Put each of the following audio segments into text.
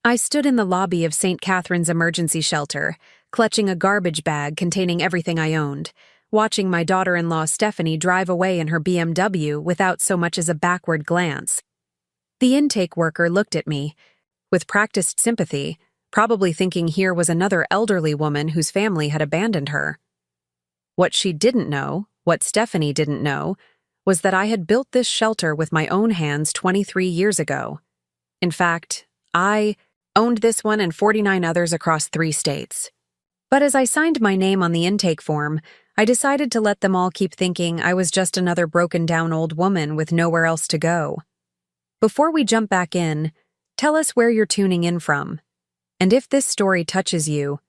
I stood in the lobby of St. Catherine's emergency shelter, clutching a garbage bag containing everything I owned, watching my daughter-in-law Stephanie drive away in her BMW without so much as a backward glance. The intake worker looked at me, with practiced sympathy, probably thinking here was another elderly woman whose family had abandoned her. What she didn't know, what Stephanie didn't know, was that I had built this shelter with my own hands 23 years ago. In fact, I owned this one and 49 others across 3 states. But as I signed my name on the intake form, I decided to let them all keep thinking I was just another broken-down old woman with nowhere else to go. Before we jump back in, tell us where you're tuning in from. And if this story touches you,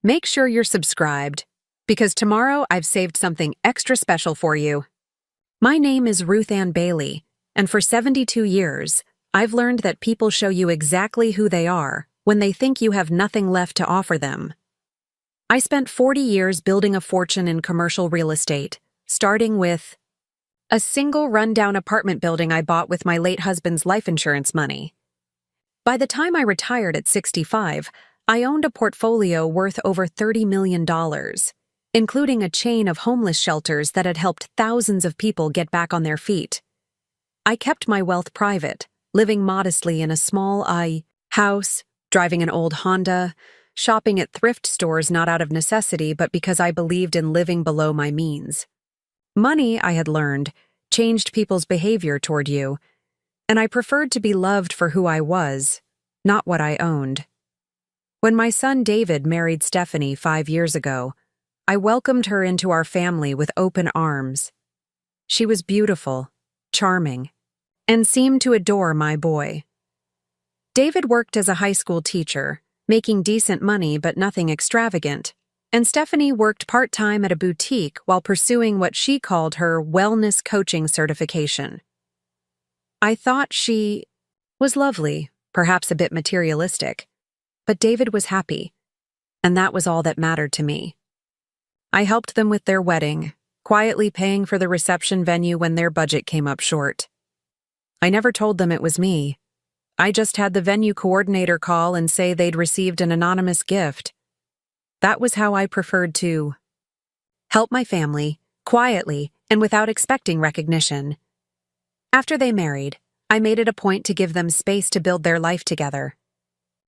make sure you're subscribed, because tomorrow I've saved something extra special for you. My name is Ruth Ann Bailey, and for 72 years, I've learned that people show you exactly who they are when they think you have nothing left to offer them. I spent 40 years building a fortune in commercial real estate, starting with a single rundown apartment building I bought with my late husband's life insurance money. By the time I retired at 65, I owned a portfolio worth over $30 million, including a chain of homeless shelters that had helped thousands of people get back on their feet. I kept my wealth private, living modestly in a small house, driving an old Honda, shopping at thrift stores not out of necessity but because I believed in living below my means. Money, I had learned, changed people's behavior toward you, and I preferred to be loved for who I was, not what I owned. When my son David married Stephanie 5 years ago, I welcomed her into our family with open arms. She was beautiful, charming, and seemed to adore my boy. David worked as a high school teacher, making decent money but nothing extravagant, and Stephanie worked part-time at a boutique while pursuing what she called her wellness coaching certification. I thought she was lovely, perhaps a bit materialistic, but David was happy, and that was all that mattered to me. I helped them with their wedding, quietly paying for the reception venue when their budget came up short. I never told them it was me. I just had the venue coordinator call and say they'd received an anonymous gift. That was how I preferred to help my family, quietly and without expecting recognition. After they married, I made it a point to give them space to build their life together.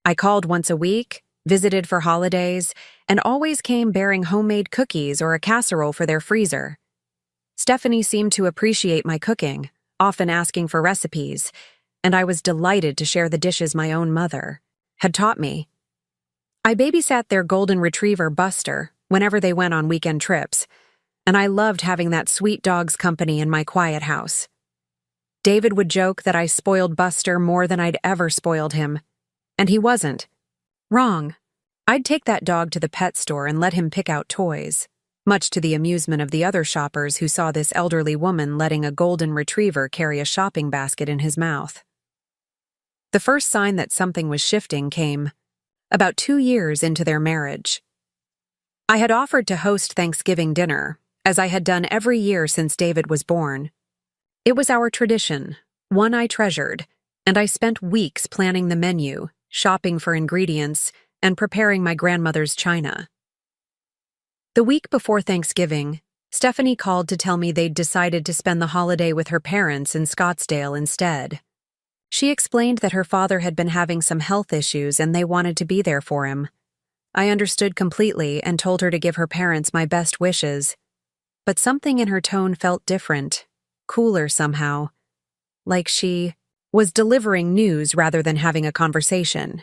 I called once a week, visited for holidays, and always came bearing homemade cookies or a casserole for their freezer. Stephanie seemed to appreciate my cooking, often asking for recipes, and I was delighted to share the dishes my own mother had taught me. I babysat their golden retriever, Buster, whenever they went on weekend trips, and I loved having that sweet dog's company in my quiet house. David would joke that I spoiled Buster more than I'd ever spoiled him, and he wasn't. Wrong. I'd take that dog to the pet store and let him pick out toys, much to the amusement of the other shoppers who saw this elderly woman letting a golden retriever carry a shopping basket in his mouth. The first sign that something was shifting came about 2 years into their marriage. I had offered to host Thanksgiving dinner, as I had done every year since David was born. It was our tradition, one I treasured, and I spent weeks planning the menu, shopping for ingredients, and preparing my grandmother's china. The week before Thanksgiving, Stephanie called to tell me they'd decided to spend the holiday with her parents in Scottsdale instead. She explained that her father had been having some health issues and they wanted to be there for him. I understood completely and told her to give her parents my best wishes. But something in her tone felt different, cooler somehow, like she was delivering news rather than having a conversation.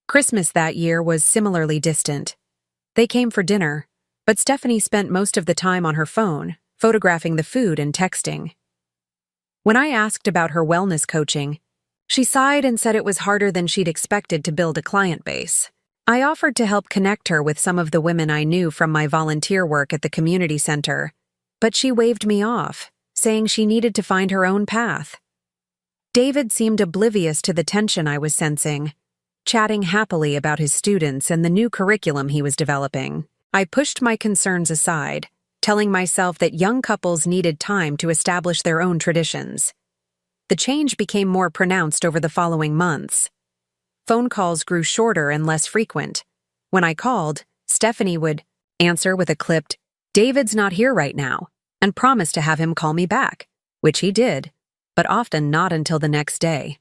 Christmas that year was similarly distant. They came for dinner, but Stephanie spent most of the time on her phone, photographing the food and texting. When I asked about her wellness coaching, she sighed and said it was harder than she'd expected to build a client base. I offered to help connect her with some of the women I knew from my volunteer work at the community center, but she waved me off, saying she needed to find her own path. David seemed oblivious to the tension I was sensing, chatting happily about his students and the new curriculum he was developing. I pushed my concerns aside, telling myself that young couples needed time to establish their own traditions. The change became more pronounced over the following months. Phone calls grew shorter and less frequent. When I called, Stephanie would answer with a clipped, "David's not here right now," and promise to have him call me back, which he did, but often not until the next day.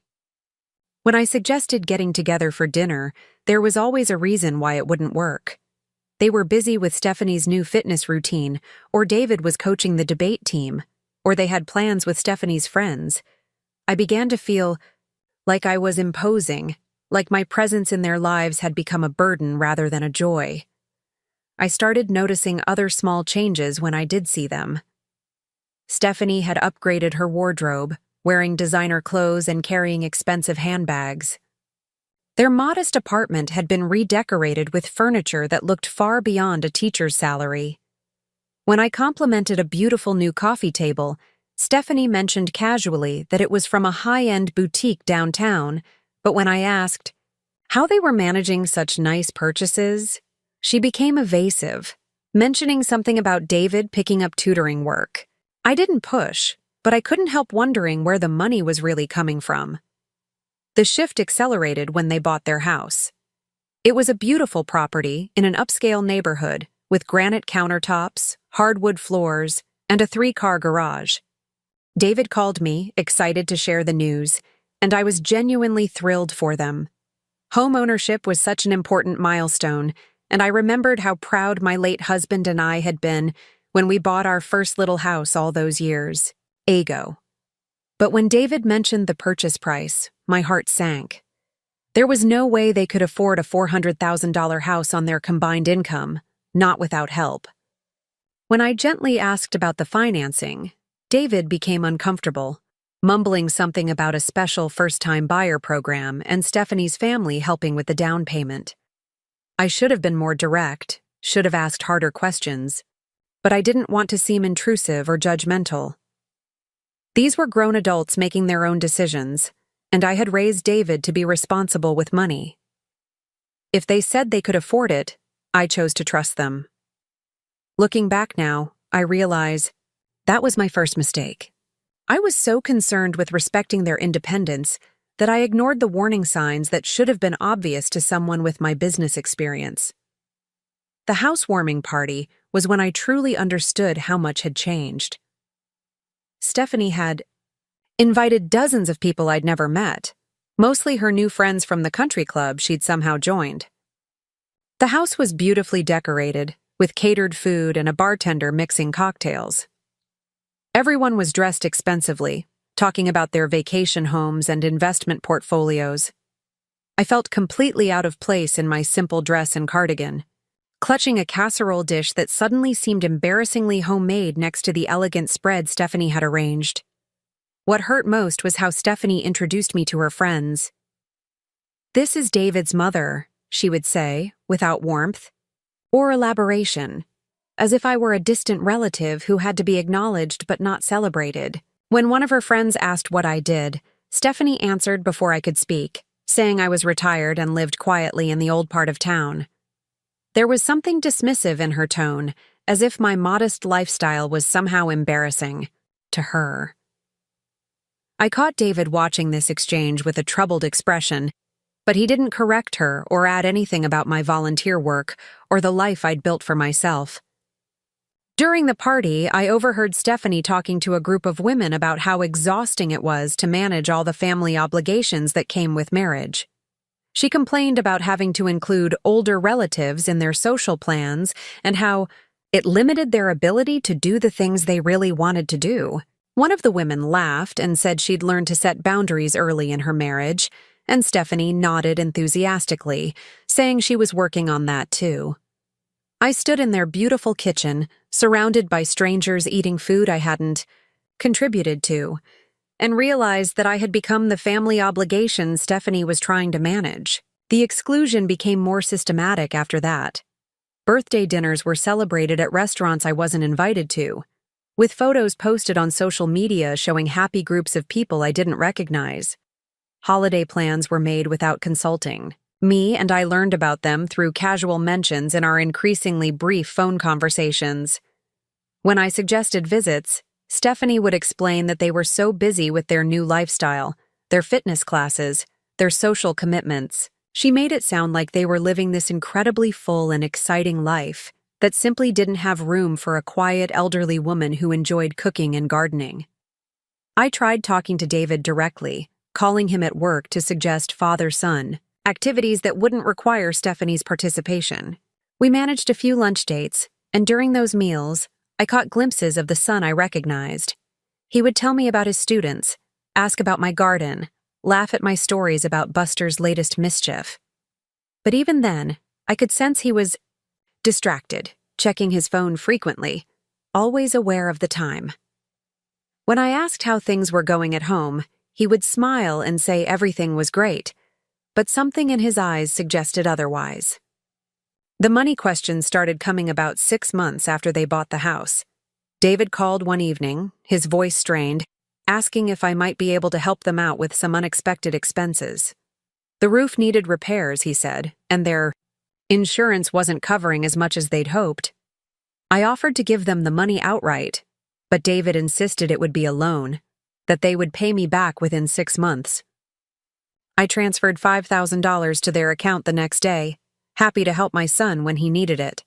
When I suggested getting together for dinner, there was always a reason why it wouldn't work. They were busy with Stephanie's new fitness routine, or David was coaching the debate team, or they had plans with Stephanie's friends. I began to feel like I was imposing, like my presence in their lives had become a burden rather than a joy. I started noticing other small changes when I did see them. Stephanie had upgraded her wardrobe, wearing designer clothes and carrying expensive handbags. Their modest apartment had been redecorated with furniture that looked far beyond a teacher's salary. When I complimented a beautiful new coffee table, Stephanie mentioned casually that it was from a high-end boutique downtown, but when I asked how they were managing such nice purchases, she became evasive, mentioning something about David picking up tutoring work. I didn't push, but I couldn't help wondering where the money was really coming from. The shift accelerated when they bought their house. It was a beautiful property in an upscale neighborhood with granite countertops, hardwood floors, and a 3-car garage. David called me, excited to share the news, and I was genuinely thrilled for them. Home ownership was such an important milestone, and I remembered how proud my late husband and I had been when we bought our first little house all those years ago. But when David mentioned the purchase price, my heart sank. There was no way they could afford a $400,000 house on their combined income, not without help. When I gently asked about the financing, David became uncomfortable, mumbling something about a special first-time buyer program and Stephanie's family helping with the down payment. I should have been more direct, should have asked harder questions, but I didn't want to seem intrusive or judgmental. These were grown adults making their own decisions, and I had raised David to be responsible with money. If they said they could afford it, I chose to trust them. Looking back now, I realize that was my first mistake. I was so concerned with respecting their independence that I ignored the warning signs that should have been obvious to someone with my business experience. The housewarming party was when I truly understood how much had changed. Stephanie had invited dozens of people I'd never met, mostly her new friends from the country club she'd somehow joined. The house was beautifully decorated, with catered food and a bartender mixing cocktails. Everyone was dressed expensively, talking about their vacation homes and investment portfolios. I felt completely out of place in my simple dress and cardigan, clutching a casserole dish that suddenly seemed embarrassingly homemade next to the elegant spread Stephanie had arranged. What hurt most was how Stephanie introduced me to her friends. "This is David's mother," she would say, without warmth or elaboration, as if I were a distant relative who had to be acknowledged but not celebrated. When one of her friends asked what I did, Stephanie answered before I could speak, saying I was retired and lived quietly in the old part of town. There was something dismissive in her tone, as if my modest lifestyle was somehow embarrassing to her. I caught David watching this exchange with a troubled expression, but he didn't correct her or add anything about my volunteer work or the life I'd built for myself. During the party, I overheard Stephanie talking to a group of women about how exhausting it was to manage all the family obligations that came with marriage. She complained about having to include older relatives in their social plans and how it limited their ability to do the things they really wanted to do. One of the women laughed and said she'd learned to set boundaries early in her marriage, and Stephanie nodded enthusiastically, saying she was working on that too. I stood in their beautiful kitchen, surrounded by strangers eating food I hadn't contributed to, and realized that I had become the family obligation Stephanie was trying to manage. The exclusion became more systematic after that. Birthday dinners were celebrated at restaurants I wasn't invited to, with photos posted on social media showing happy groups of people I didn't recognize. Holiday plans were made without consulting me, and I learned about them through casual mentions in our increasingly brief phone conversations. When I suggested visits, Stephanie would explain that they were so busy with their new lifestyle, their fitness classes, their social commitments, She made it sound like they were living this incredibly full and exciting life that simply didn't have room for a quiet elderly woman who enjoyed cooking and gardening. I tried talking to David directly, calling him at work to suggest father-son activities that wouldn't require Stephanie's participation. We managed a few lunch dates, and during those meals, I caught glimpses of the son I recognized. He would tell me about his students, ask about my garden, laugh at my stories about Buster's latest mischief. But even then, I could sense he was distracted, checking his phone frequently, always aware of the time. When I asked how things were going at home, he would smile and say everything was great, but something in his eyes suggested otherwise. The money questions started coming about 6 months after they bought the house. David called one evening, his voice strained, asking if I might be able to help them out with some unexpected expenses. The roof needed repairs, he said, and their insurance wasn't covering as much as they'd hoped. I offered to give them the money outright, but David insisted it would be a loan, that they would pay me back within 6 months. I transferred $5,000 to their account the next day, happy to help my son when he needed it.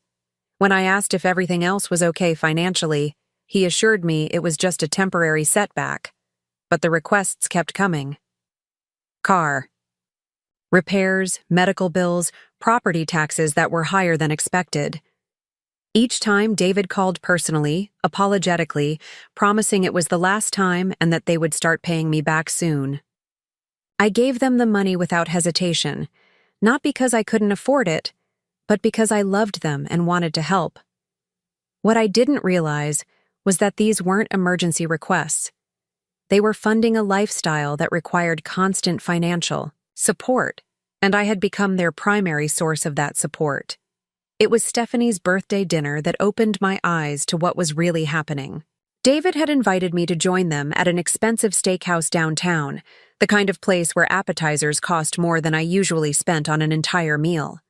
When I asked if everything else was okay financially, he assured me it was just a temporary setback, but the requests kept coming. Car repairs, medical bills, property taxes that were higher than expected. Each time David called personally, apologetically, promising it was the last time and that they would start paying me back soon. I gave them the money without hesitation, not because I couldn't afford it, but because I loved them and wanted to help. What I didn't realize was that these weren't emergency requests. They were funding a lifestyle that required constant financial support, and I had become their primary source of that support. It was Stephanie's birthday dinner that opened my eyes to what was really happening. David had invited me to join them at an expensive steakhouse downtown, the kind of place where appetizers cost more than I usually spent on an entire meal.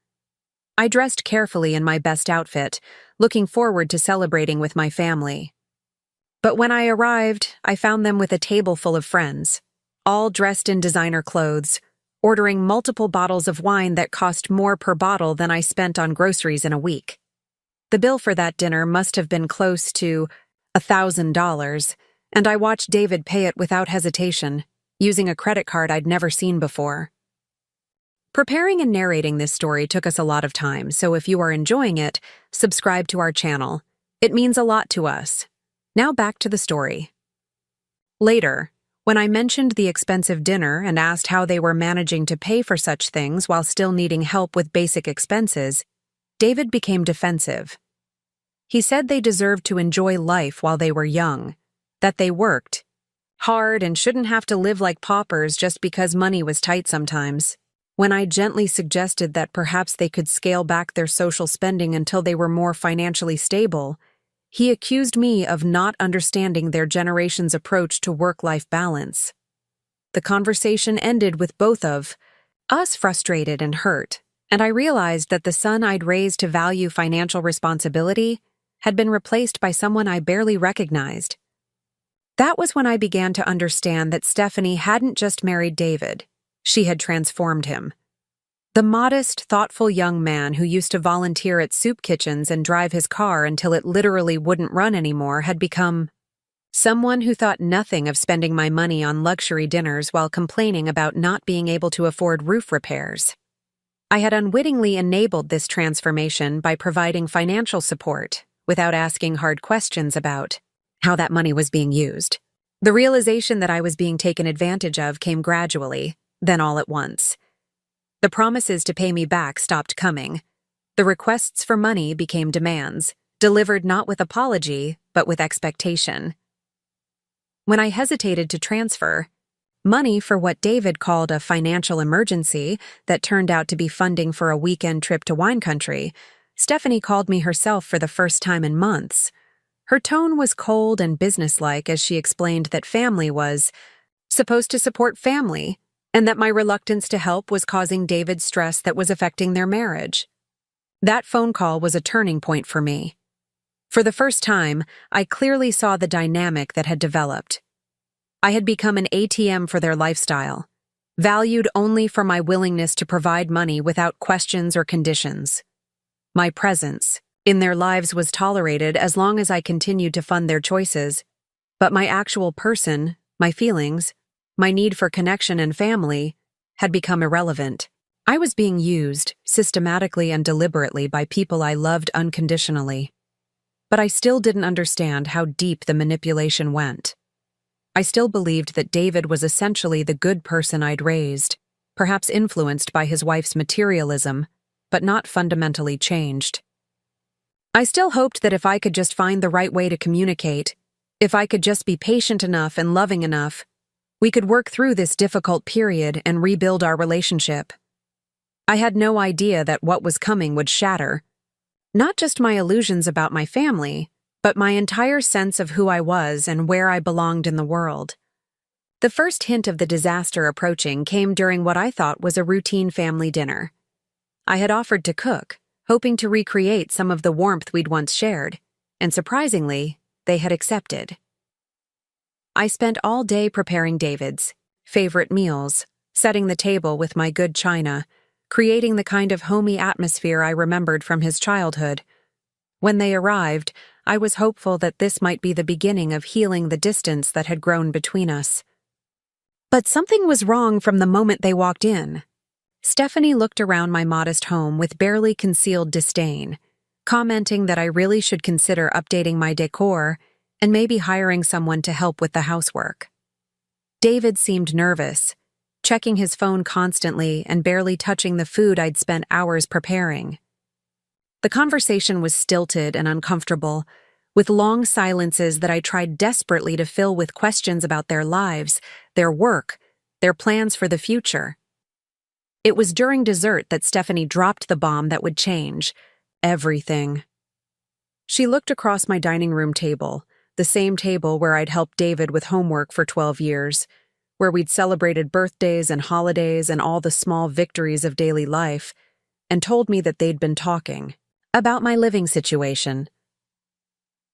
I dressed carefully in my best outfit, looking forward to celebrating with my family. But when I arrived, I found them with a table full of friends, all dressed in designer clothes, ordering multiple bottles of wine that cost more per bottle than I spent on groceries in a week. The bill for that dinner must have been close to $1,000, and I watched David pay it without hesitation, using a credit card I'd never seen before. Preparing and narrating this story took us a lot of time, so if you are enjoying it, subscribe to our channel. It means a lot to us. Now back to the story. Later, when I mentioned the expensive dinner and asked how they were managing to pay for such things while still needing help with basic expenses, David became defensive. He said they deserved to enjoy life while they were young, that they worked hard and shouldn't have to live like paupers just because money was tight sometimes. When I gently suggested that perhaps they could scale back their social spending until they were more financially stable, he accused me of not understanding their generation's approach to work-life balance. The conversation ended with both of us frustrated and hurt, and I realized that the son I'd raised to value financial responsibility had been replaced by someone I barely recognized. That was when I began to understand that Stephanie hadn't just married David, she had transformed him. The modest, thoughtful young man who used to volunteer at soup kitchens and drive his car until it literally wouldn't run anymore had become someone who thought nothing of spending my money on luxury dinners while complaining about not being able to afford roof repairs. I had unwittingly enabled this transformation by providing financial support without asking hard questions about how that money was being used. The realization that I was being taken advantage of came gradually, then all at once. The promises to pay me back stopped coming. The requests for money became demands, delivered not with apology, but with expectation. When I hesitated to transfer money for what David called a financial emergency that turned out to be funding for a weekend trip to wine country, Stephanie called me herself for the first time in months. Her tone was cold and businesslike as she explained that family was supposed to support family, and that my reluctance to help was causing David stress that was affecting their marriage. That phone call was a turning point for me. For the first time, I clearly saw the dynamic that had developed. I had become an ATM for their lifestyle, valued only for my willingness to provide money without questions or conditions. My presence in their lives was tolerated as long as I continued to fund their choices, but my actual person, my feelings, my need for connection and family had become irrelevant. I was being used, systematically and deliberately, by people I loved unconditionally. But I still didn't understand how deep the manipulation went. I still believed that David was essentially the good person I'd raised, perhaps influenced by his wife's materialism, but not fundamentally changed. I still hoped that if I could just find the right way to communicate, if I could just be patient enough and loving enough, we could work through this difficult period and rebuild our relationship. I had no idea that what was coming would shatter not just my illusions about my family, but my entire sense of who I was and where I belonged in the world. The first hint of the disaster approaching came during what I thought was a routine family dinner. I had offered to cook, hoping to recreate some of the warmth we'd once shared, and surprisingly, they had accepted. I spent all day preparing David's favorite meals, setting the table with my good china, creating the kind of homey atmosphere I remembered from his childhood. When they arrived, I was hopeful that this might be the beginning of healing the distance that had grown between us. But something was wrong from the moment they walked in. Stephanie looked around my modest home with barely concealed disdain, commenting that I really should consider updating my decor and maybe hiring someone to help with the housework. David seemed nervous, checking his phone constantly and barely touching the food I'd spent hours preparing. The conversation was stilted and uncomfortable, with long silences that I tried desperately to fill with questions about their lives, their work, their plans for the future. It was during dessert that Stephanie dropped the bomb that would change everything. She looked across my dining room table, the same table where I'd helped David with homework for 12 years, where we'd celebrated birthdays and holidays and all the small victories of daily life, and told me that they'd been talking about my living situation.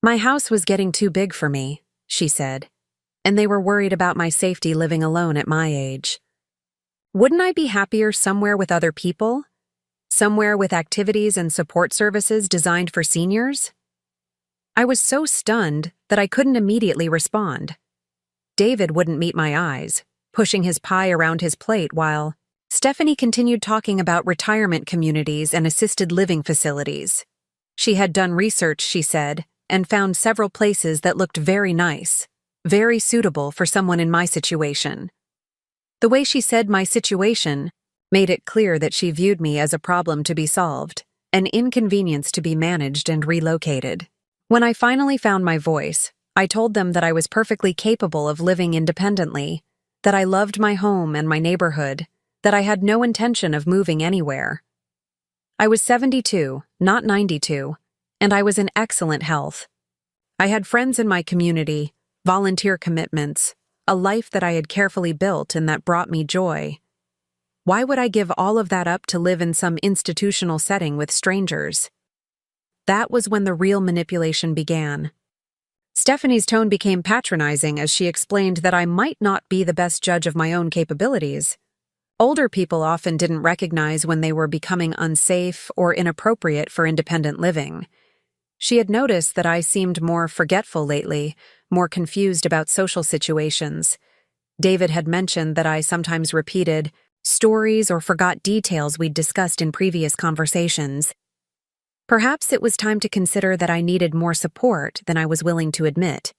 My house was getting too big for me, she said, and they were worried about my safety living alone at my age. Wouldn't I be happier somewhere with other people? Somewhere with activities and support services designed for seniors? I was so stunned that I couldn't immediately respond. David wouldn't meet my eyes, pushing his pie around his plate while Stephanie continued talking about retirement communities and assisted living facilities. She had done research, she said, and found several places that looked very nice, very suitable for someone in my situation. The way she said my situation made it clear that she viewed me as a problem to be solved, an inconvenience to be managed and relocated. When I finally found my voice, I told them that I was perfectly capable of living independently, that I loved my home and my neighborhood, that I had no intention of moving anywhere. I was 72, not 92, and I was in excellent health. I had friends in my community, volunteer commitments, a life that I had carefully built and that brought me joy. Why would I give all of that up to live in some institutional setting with strangers? That was when the real manipulation began. Stephanie's tone became patronizing as she explained that I might not be the best judge of my own capabilities. Older people often didn't recognize when they were becoming unsafe or inappropriate for independent living. She had noticed that I seemed more forgetful lately, more confused about social situations. David had mentioned that I sometimes repeated stories or forgot details we'd discussed in previous conversations. Perhaps it was time to consider that I needed more support than I was willing to admit.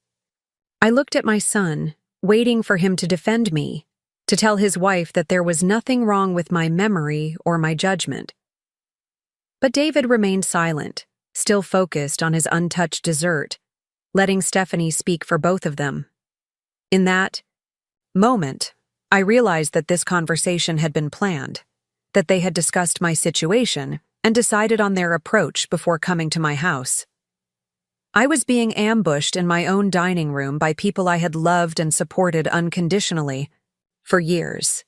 I looked at my son, waiting for him to defend me, to tell his wife that there was nothing wrong with my memory or my judgment. But David remained silent, still focused on his untouched dessert, letting Stephanie speak for both of them. In that moment, I realized that this conversation had been planned, that they had discussed my situation and decided on their approach before coming to my house. I was being ambushed in my own dining room by people I had loved and supported unconditionally for years.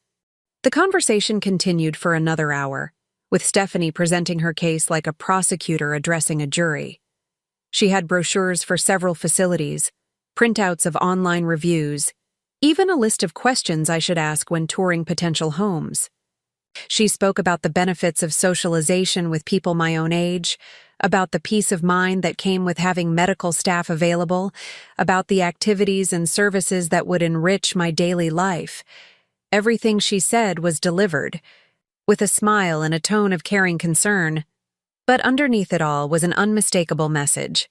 The conversation continued for another hour, with Stephanie presenting her case like a prosecutor addressing a jury. She had brochures for several facilities, printouts of online reviews, even a list of questions I should ask when touring potential homes. She spoke about the benefits of socialization with people my own age, about the peace of mind that came with having medical staff available, about the activities and services that would enrich my daily life. Everything she said was delivered, with a smile and a tone of caring concern, but underneath it all was an unmistakable message.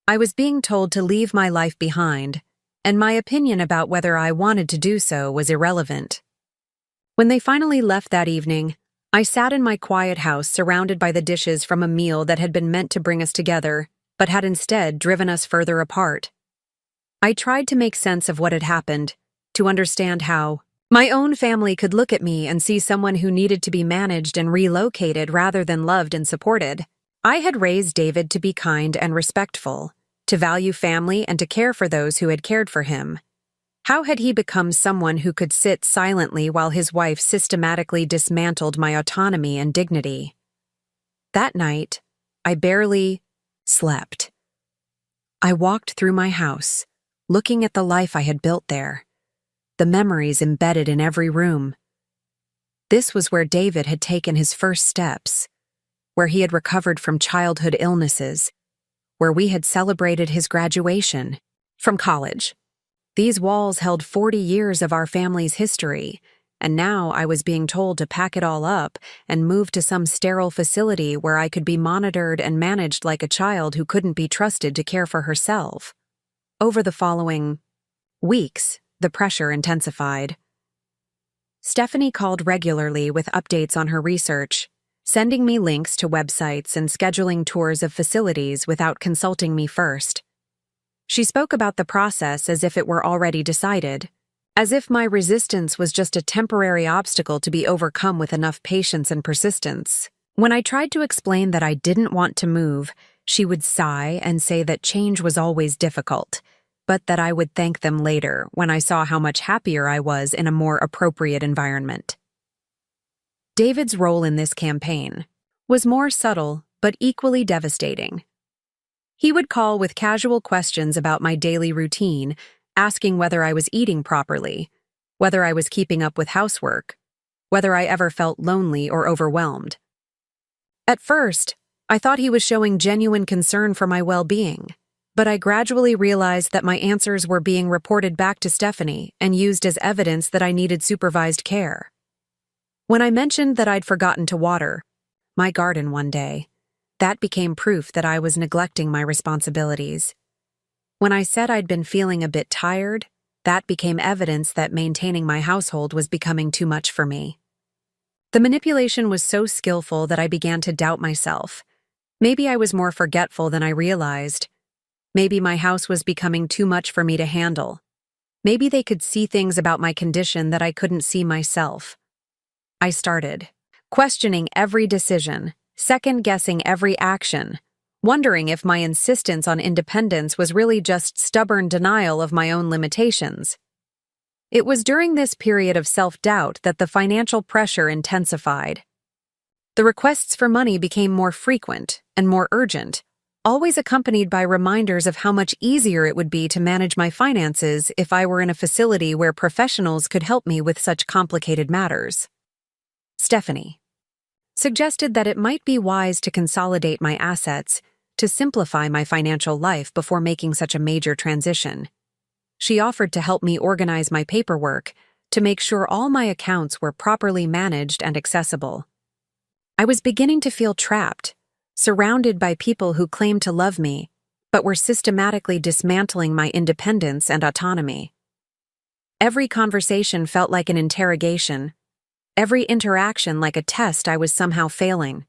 I was being told to leave my life behind, and my opinion about whether I wanted to do so was irrelevant. When they finally left that evening, I sat in my quiet house surrounded by the dishes from a meal that had been meant to bring us together, but had instead driven us further apart. I tried to make sense of what had happened, to understand how my own family could look at me and see someone who needed to be managed and relocated rather than loved and supported. I had raised David to be kind and respectful, to value family and to care for those who had cared for him. How had he become someone who could sit silently while his wife systematically dismantled my autonomy and dignity? That night, I barely slept. I walked through my house, looking at the life I had built there, the memories embedded in every room. This was where David had taken his first steps, where he had recovered from childhood illnesses, where we had celebrated his graduation from college. These walls held 40 years of our family's history, and now I was being told to pack it all up and move to some sterile facility where I could be monitored and managed like a child who couldn't be trusted to care for herself. Over the following weeks, the pressure intensified. Stephanie called regularly with updates on her research, sending me links to websites and scheduling tours of facilities without consulting me first. She spoke about the process as if it were already decided, as if my resistance was just a temporary obstacle to be overcome with enough patience and persistence. When I tried to explain that I didn't want to move, she would sigh and say that change was always difficult, but that I would thank them later when I saw how much happier I was in a more appropriate environment. David's role in this campaign was more subtle but equally devastating. He would call with casual questions about my daily routine, asking whether I was eating properly, whether I was keeping up with housework, whether I ever felt lonely or overwhelmed. At first, I thought he was showing genuine concern for my well-being, but I gradually realized that my answers were being reported back to Stephanie and used as evidence that I needed supervised care. When I mentioned that I'd forgotten to water my garden one day, that became proof that I was neglecting my responsibilities. When I said I'd been feeling a bit tired, that became evidence that maintaining my household was becoming too much for me. The manipulation was so skillful that I began to doubt myself. Maybe I was more forgetful than I realized. Maybe my house was becoming too much for me to handle. Maybe they could see things about my condition that I couldn't see myself. I started questioning every decision, second-guessing every action, wondering if my insistence on independence was really just stubborn denial of my own limitations. It was during this period of self-doubt that the financial pressure intensified. The requests for money became more frequent and more urgent, always accompanied by reminders of how much easier it would be to manage my finances if I were in a facility where professionals could help me with such complicated matters. Stephanie suggested that it might be wise to consolidate my assets to simplify my financial life before making such a major transition. She offered to help me organize my paperwork to make sure all my accounts were properly managed and accessible. I was beginning to feel trapped, surrounded by people who claimed to love me, but were systematically dismantling my independence and autonomy. Every conversation felt like an interrogation, every interaction like a test I was somehow failing.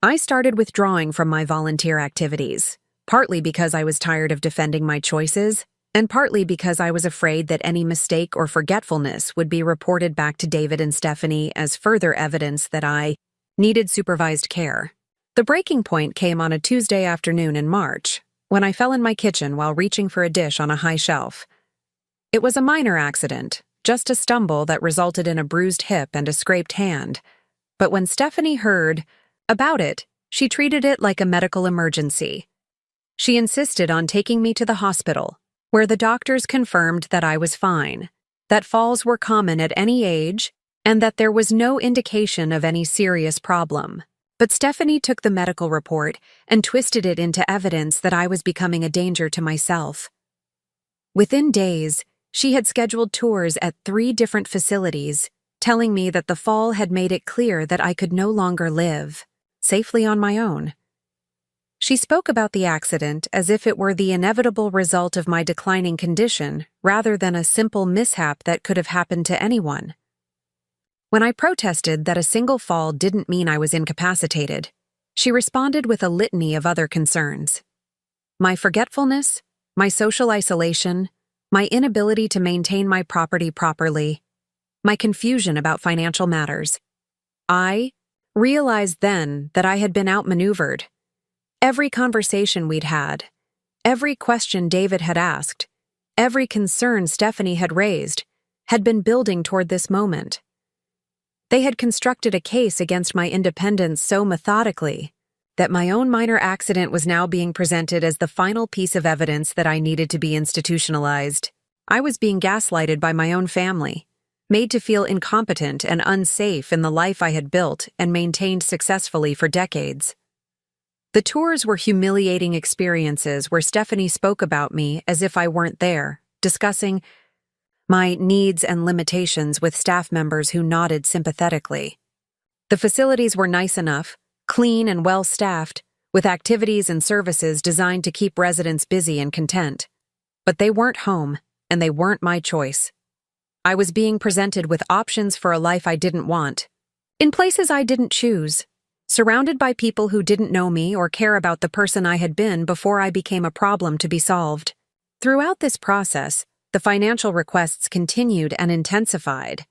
I started withdrawing from my volunteer activities, partly because I was tired of defending my choices, and partly because I was afraid that any mistake or forgetfulness would be reported back to David and Stephanie as further evidence that I needed supervised care. The breaking point came on a Tuesday afternoon in March, when I fell in my kitchen while reaching for a dish on a high shelf. It was a minor accident, just a stumble that resulted in a bruised hip and a scraped hand. But when Stephanie heard about it, she treated it like a medical emergency. She insisted on taking me to the hospital, where the doctors confirmed that I was fine, that falls were common at any age, and that there was no indication of any serious problem. But Stephanie took the medical report and twisted it into evidence that I was becoming a danger to myself. Within days, she had scheduled tours at 3 different facilities, telling me that the fall had made it clear that I could no longer live safely on my own. She spoke about the accident as if it were the inevitable result of my declining condition rather than a simple mishap that could have happened to anyone. When I protested that a single fall didn't mean I was incapacitated, she responded with a litany of other concerns. My forgetfulness, my social isolation, my inability to maintain my property properly, my confusion about financial matters. I realized then that I had been outmaneuvered. Every conversation we'd had, every question David had asked, every concern Stephanie had raised, had been building toward this moment. They had constructed a case against my independence so methodically that my own minor accident was now being presented as the final piece of evidence that I needed to be institutionalized. I was being gaslighted by my own family, made to feel incompetent and unsafe in the life I had built and maintained successfully for decades. The tours were humiliating experiences where Stephanie spoke about me as if I weren't there, discussing my needs and limitations with staff members who nodded sympathetically. The facilities were nice enough, clean and well-staffed, with activities and services designed to keep residents busy and content. But they weren't home, and they weren't my choice. I was being presented with options for a life I didn't want, in places I didn't choose, surrounded by people who didn't know me or care about the person I had been before I became a problem to be solved. Throughout this process, the financial requests continued and intensified.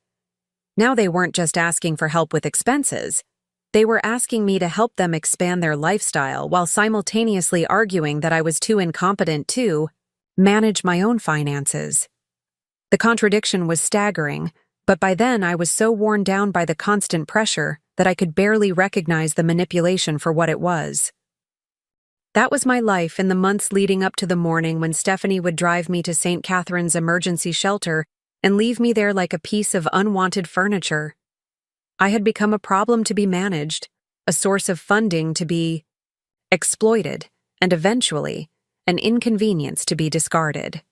Now they weren't just asking for help with expenses. They were asking me to help them expand their lifestyle while simultaneously arguing that I was too incompetent to manage my own finances. The contradiction was staggering, but by then I was so worn down by the constant pressure that I could barely recognize the manipulation for what it was. That was my life in the months leading up to the morning when Stephanie would drive me to St. Catherine's emergency shelter and leave me there like a piece of unwanted furniture. I had become a problem to be managed, a source of funding to be exploited, and eventually, an inconvenience to be discarded.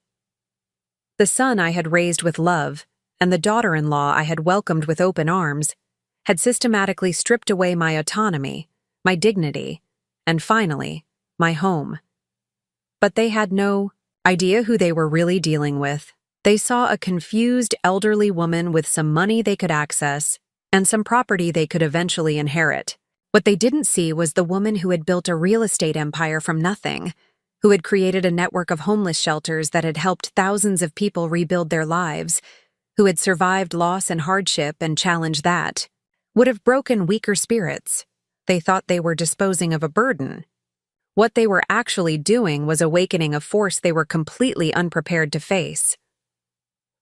The son I had raised with love, and the daughter-in-law I had welcomed with open arms, had systematically stripped away my autonomy, my dignity, and finally, my home. But they had no idea who they were really dealing with. They saw a confused elderly woman with some money they could access and some property they could eventually inherit. What they didn't see was the woman who had built a real estate empire from nothing, who had created a network of homeless shelters that had helped thousands of people rebuild their lives, who had survived loss and hardship and challenged that, would have broken weaker spirits. They thought they were disposing of a burden. What they were actually doing was awakening a force they were completely unprepared to face.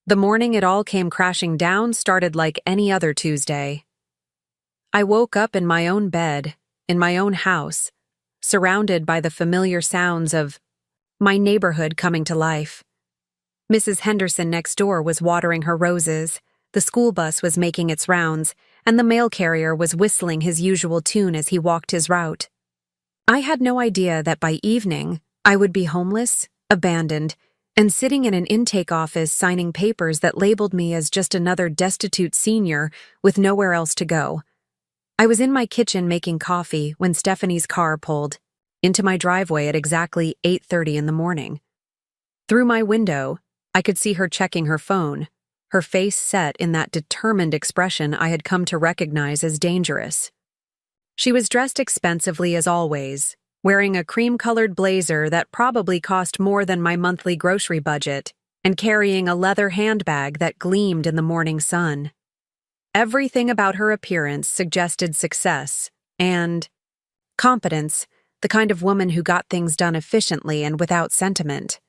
The morning it all came crashing down started like any other Tuesday. I woke up in my own bed, in my own house, surrounded by the familiar sounds of my neighborhood coming to life. Mrs. Henderson next door was watering her roses, the school bus was making its rounds, and the mail carrier was whistling his usual tune as he walked his route. I had no idea that by evening, I would be homeless, abandoned, and sitting in an intake office signing papers that labeled me as just another destitute senior with nowhere else to go. I was in my kitchen making coffee when Stephanie's car pulled into my driveway at exactly 8:30 in the morning. Through my window, I could see her checking her phone, her face set in that determined expression I had come to recognize as dangerous. She was dressed expensively as always, wearing a cream-colored blazer that probably cost more than my monthly grocery budget, and carrying a leather handbag that gleamed in the morning sun. Everything about her appearance suggested success and competence, the kind of woman who got things done efficiently and without sentiment.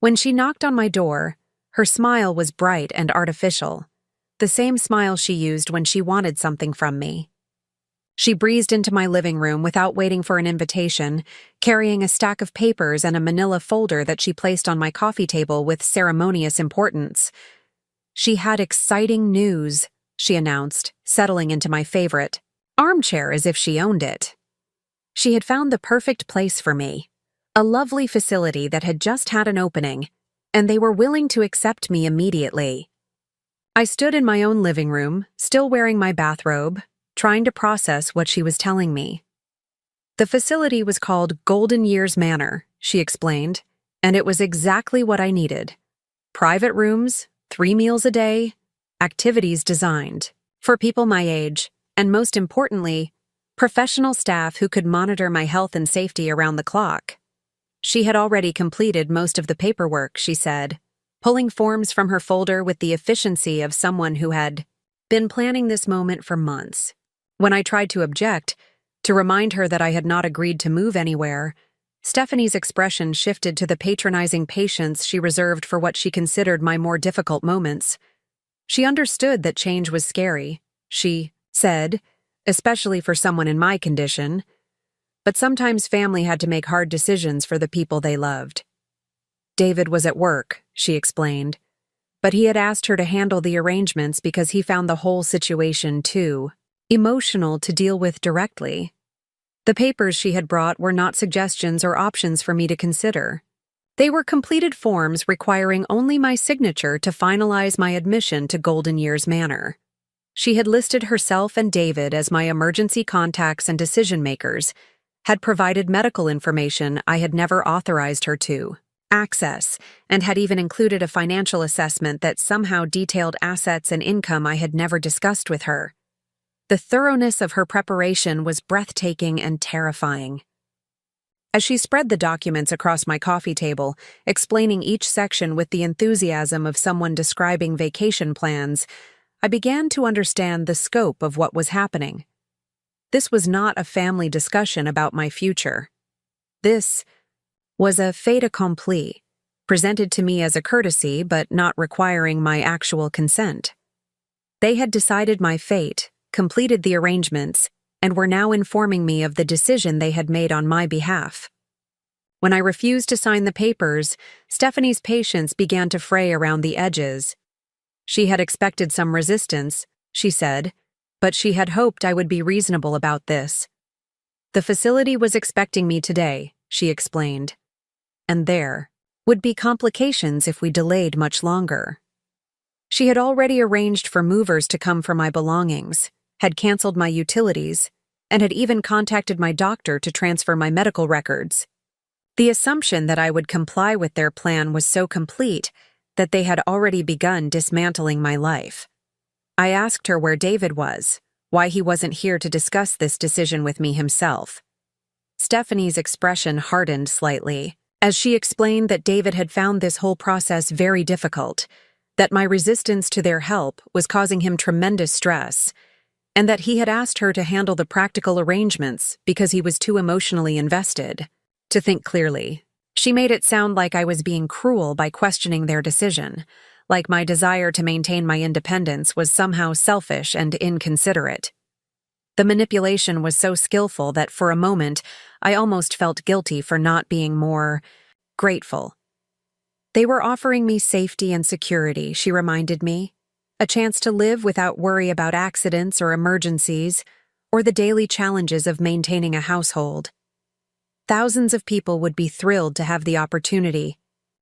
When she knocked on my door, her smile was bright and artificial, the same smile she used when she wanted something from me. She breezed into my living room without waiting for an invitation, carrying a stack of papers and a manila folder that she placed on my coffee table with ceremonious importance. She had exciting news, she announced, settling into my favorite armchair as if she owned it. She had found the perfect place for me, a lovely facility that had just had an opening, and they were willing to accept me immediately. I stood in my own living room, still wearing my bathrobe, trying to process what she was telling me. The facility was called Golden Years Manor, she explained, and it was exactly what I needed. Private rooms, 3 meals a day, activities designed for people my age, and most importantly, professional staff who could monitor my health and safety around the clock. She had already completed most of the paperwork, she said, pulling forms from her folder with the efficiency of someone who had been planning this moment for months. When I tried to object, to remind her that I had not agreed to move anywhere, Stephanie's expression shifted to the patronizing patience she reserved for what she considered my more difficult moments. She understood that change was scary, she said, especially for someone in my condition, but sometimes family had to make hard decisions for the people they loved. David was at work, she explained, but he had asked her to handle the arrangements because he found the whole situation too emotional to deal with directly. The papers she had brought were not suggestions or options for me to consider. They were completed forms requiring only my signature to finalize my admission to Golden Years Manor. She had listed herself and David as my emergency contacts and decision-makers, had provided medical information I had never authorized her to access, and had even included a financial assessment that somehow detailed assets and income I had never discussed with her. The thoroughness of her preparation was breathtaking and terrifying. As she spread the documents across my coffee table, explaining each section with the enthusiasm of someone describing vacation plans, I began to understand the scope of what was happening. This was not a family discussion about my future. This was a fait accompli, presented to me as a courtesy but not requiring my actual consent. They had decided my fate, completed the arrangements, and were now informing me of the decision they had made on my behalf. When I refused to sign the papers, Stephanie's patience began to fray around the edges. She had expected some resistance, she said, but she had hoped I would be reasonable about this. The facility was expecting me today, she explained, and there would be complications if we delayed much longer. She had already arranged for movers to come for my belongings, had canceled my utilities, and had even contacted my doctor to transfer my medical records. The assumption that I would comply with their plan was so complete that they had already begun dismantling my life. I asked her where David was, why he wasn't here to discuss this decision with me himself. Stephanie's expression hardened slightly, as she explained that David had found this whole process very difficult, that my resistance to their help was causing him tremendous stress, and that he had asked her to handle the practical arrangements because he was too emotionally invested. To think clearly, she made it sound like I was being cruel by questioning their decision, like my desire to maintain my independence was somehow selfish and inconsiderate. The manipulation was so skillful that for a moment I almost felt guilty for not being more grateful. They were offering me safety and security, she reminded me, a chance to live without worry about accidents or emergencies, or the daily challenges of maintaining a household. Thousands of people would be thrilled to have the opportunity.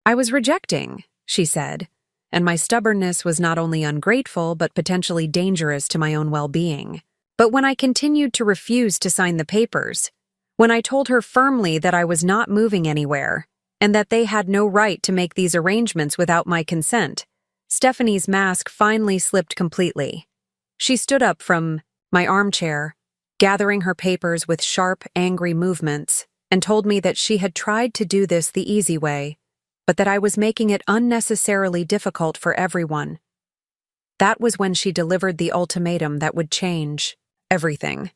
I was rejecting, she said, and my stubbornness was not only ungrateful but potentially dangerous to my own well-being. But when I continued to refuse to sign the papers, when I told her firmly that I was not moving anywhere, and that they had no right to make these arrangements without my consent, Stephanie's mask finally slipped completely. She stood up from my armchair, gathering her papers with sharp, angry movements, and told me that she had tried to do this the easy way, but that I was making it unnecessarily difficult for everyone. That was when she delivered the ultimatum that would change everything.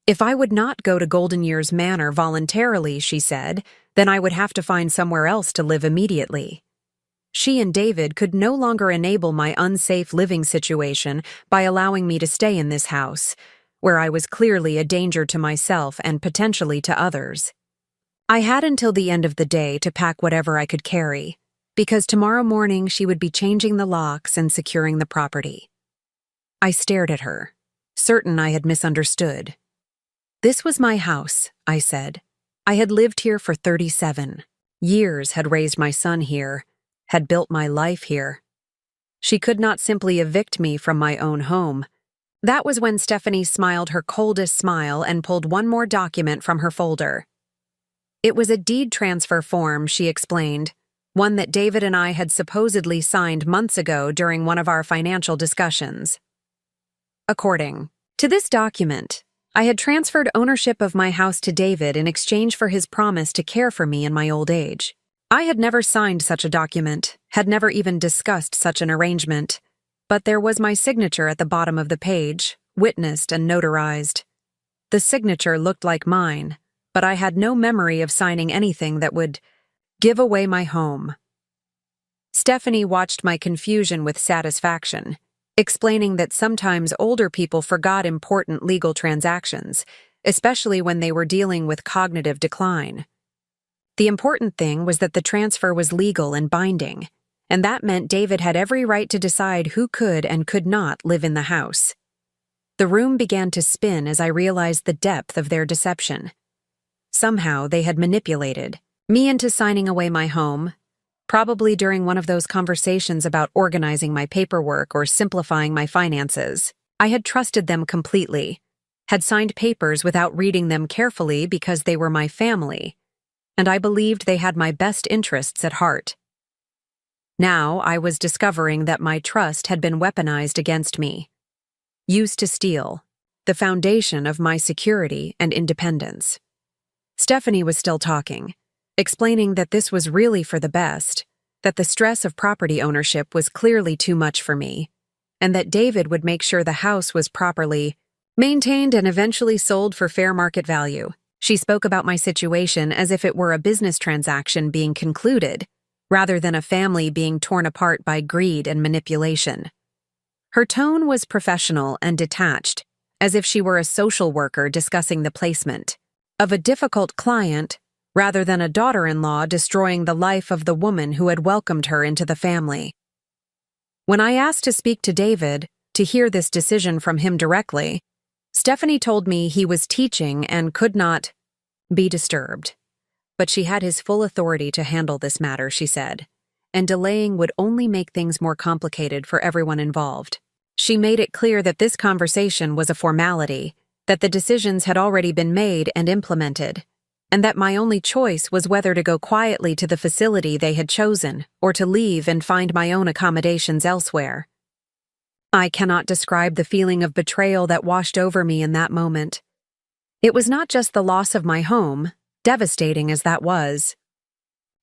If I would not go to Golden Years Manor voluntarily, she said, then I would have to find somewhere else to live immediately. She and David could no longer enable my unsafe living situation by allowing me to stay in this house, where I was clearly a danger to myself and potentially to others. I had until the end of the day to pack whatever I could carry, because tomorrow morning she would be changing the locks and securing the property. I stared at her, certain I had misunderstood. "This was my house," I said. "I had lived here for 37 years, had raised my son here, had built my life here. She could not simply evict me from my own home." That was when Stephanie smiled her coldest smile and pulled one more document from her folder. It was a deed transfer form, she explained, one that David and I had supposedly signed months ago during one of our financial discussions. According to this document, I had transferred ownership of my house to David in exchange for his promise to care for me in my old age. I had never signed such a document, had never even discussed such an arrangement, but there was my signature at the bottom of the page, witnessed and notarized. The signature looked like mine, but I had no memory of signing anything that would give away my home. Stephanie watched my confusion with satisfaction, explaining that sometimes older people forgot important legal transactions, especially when they were dealing with cognitive decline. The important thing was that the transfer was legal and binding, and that meant David had every right to decide who could and could not live in the house. The room began to spin as I realized the depth of their deception. Somehow they had manipulated me into signing away my home, probably during one of those conversations about organizing my paperwork or simplifying my finances. I had trusted them completely, had signed papers without reading them carefully because they were my family, and I believed they had my best interests at heart. Now I was discovering that my trust had been weaponized against me, used to steal the foundation of my security and independence. Stephanie was still talking, explaining that this was really for the best, that the stress of property ownership was clearly too much for me, and that David would make sure the house was properly maintained and eventually sold for fair market value. She spoke about my situation as if it were a business transaction being concluded, rather than a family being torn apart by greed and manipulation. Her tone was professional and detached, as if she were a social worker discussing the placement of a difficult client, rather than a daughter-in-law destroying the life of the woman who had welcomed her into the family. When I asked to speak to David, to hear this decision from him directly, Stephanie told me he was teaching and could not be disturbed. But she had his full authority to handle this matter, she said, and delaying would only make things more complicated for everyone involved. She made it clear that this conversation was a formality, that the decisions had already been made and implemented, and that my only choice was whether to go quietly to the facility they had chosen or to leave and find my own accommodations elsewhere. I cannot describe the feeling of betrayal that washed over me in that moment. It was not just the loss of my home, devastating as that was.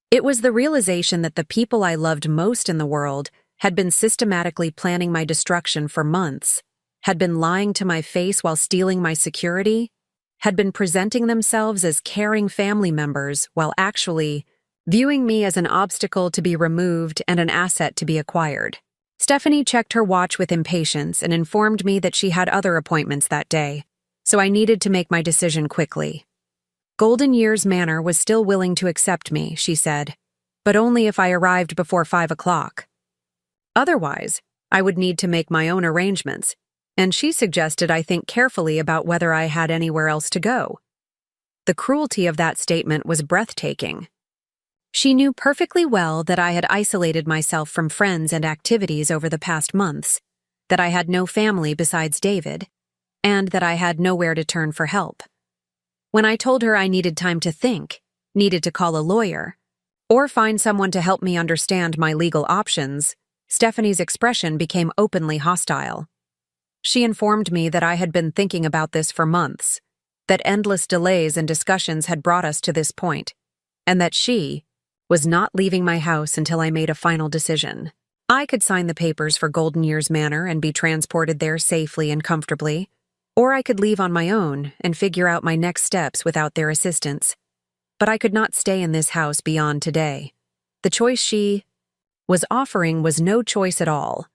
It was the realization that the people I loved most in the world had been systematically planning my destruction for months, had been lying to my face while stealing my security, had been presenting themselves as caring family members while actually viewing me as an obstacle to be removed and an asset to be acquired. Stephanie checked her watch with impatience and informed me that she had other appointments that day, so I needed to make my decision quickly. Golden Years Manor was still willing to accept me, she said, but only if I arrived before 5 o'clock. Otherwise, I would need to make my own arrangements, and she suggested I think carefully about whether I had anywhere else to go. The cruelty of that statement was breathtaking. She knew perfectly well that I had isolated myself from friends and activities over the past months, that I had no family besides David, and that I had nowhere to turn for help. When I told her I needed time to think, needed to call a lawyer, or find someone to help me understand my legal options, Stephanie's expression became openly hostile. She informed me that I had been thinking about this for months, that endless delays and discussions had brought us to this point, and that she was not leaving my house until I made a final decision. I could sign the papers for Golden Years Manor and be transported there safely and comfortably, or I could leave on my own and figure out my next steps without their assistance. But I could not stay in this house beyond today. The choice she was offering was no choice at all.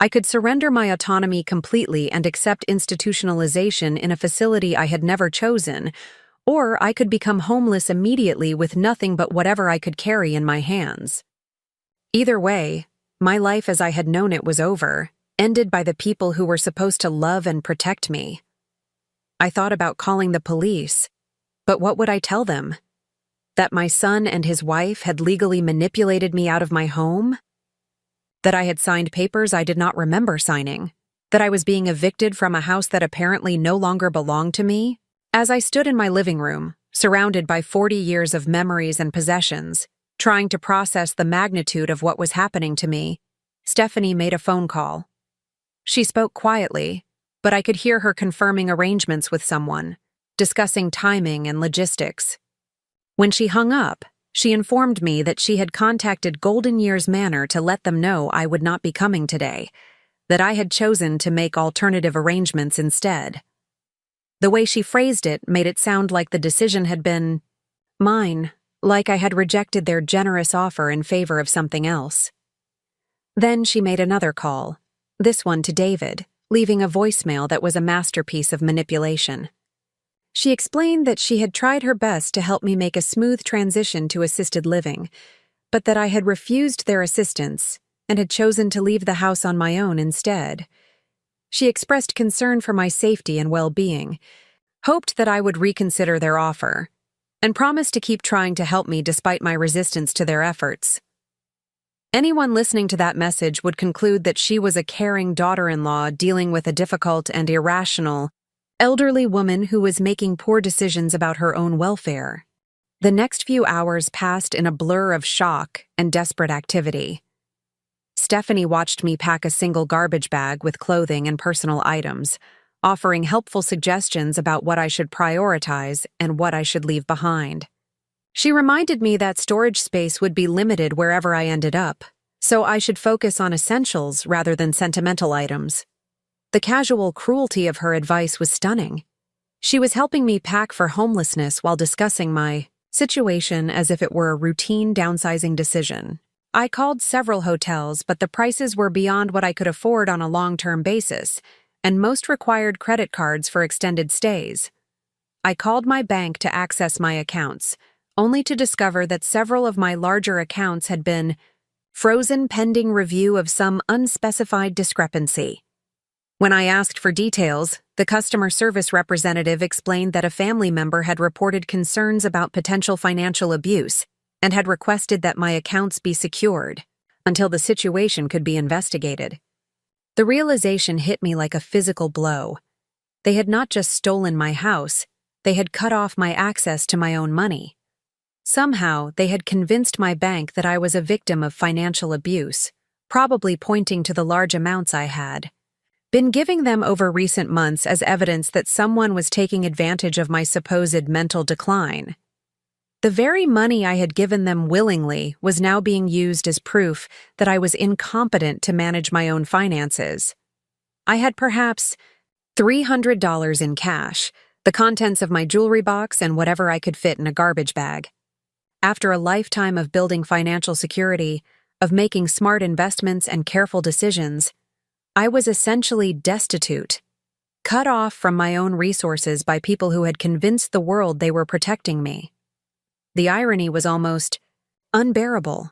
I could surrender my autonomy completely and accept institutionalization in a facility I had never chosen, or I could become homeless immediately with nothing but whatever I could carry in my hands. Either way, my life as I had known it was over, ended by the people who were supposed to love and protect me. I thought about calling the police, but what would I tell them? That my son and his wife had legally manipulated me out of my home? That I had signed papers I did not remember signing? That I was being evicted from a house that apparently no longer belonged to me? As I stood in my living room, surrounded by 40 years of memories and possessions, trying to process the magnitude of what was happening to me, Stephanie made a phone call. She spoke quietly, but I could hear her confirming arrangements with someone, discussing timing and logistics. When she hung up, she informed me that she had contacted Golden Years Manor to let them know I would not be coming today, that I had chosen to make alternative arrangements instead. The way she phrased it made it sound like the decision had been mine, like I had rejected their generous offer in favor of something else. Then she made another call, this one to David, leaving a voicemail that was a masterpiece of manipulation. She explained that she had tried her best to help me make a smooth transition to assisted living, but that I had refused their assistance and had chosen to leave the house on my own instead. She expressed concern for my safety and well-being, hoped that I would reconsider their offer, and promised to keep trying to help me despite my resistance to their efforts. Anyone listening to that message would conclude that she was a caring daughter-in-law dealing with a difficult and irrational, elderly woman who was making poor decisions about her own welfare. The next few hours passed in a blur of shock and desperate activity. Stephanie watched me pack a single garbage bag with clothing and personal items, offering helpful suggestions about what I should prioritize and what I should leave behind. She reminded me that storage space would be limited wherever I ended up, so I should focus on essentials rather than sentimental items. The casual cruelty of her advice was stunning. She was helping me pack for homelessness while discussing my situation as if it were a routine downsizing decision. I called several hotels, but the prices were beyond what I could afford on a long-term basis, and most required credit cards for extended stays. I called my bank to access my accounts, only to discover that several of my larger accounts had been frozen pending review of some unspecified discrepancy. When I asked for details, the customer service representative explained that a family member had reported concerns about potential financial abuse and had requested that my accounts be secured until the situation could be investigated. The realization hit me like a physical blow. They had not just stolen my house, they had cut off my access to my own money. Somehow, they had convinced my bank that I was a victim of financial abuse, probably pointing to the large amounts I had been giving them over recent months as evidence that someone was taking advantage of my supposed mental decline. The very money I had given them willingly was now being used as proof that I was incompetent to manage my own finances. I had perhaps $300 in cash, the contents of my jewelry box and whatever I could fit in a garbage bag. After a lifetime of building financial security, of making smart investments and careful decisions, I was essentially destitute, cut off from my own resources by people who had convinced the world they were protecting me. The irony was almost unbearable.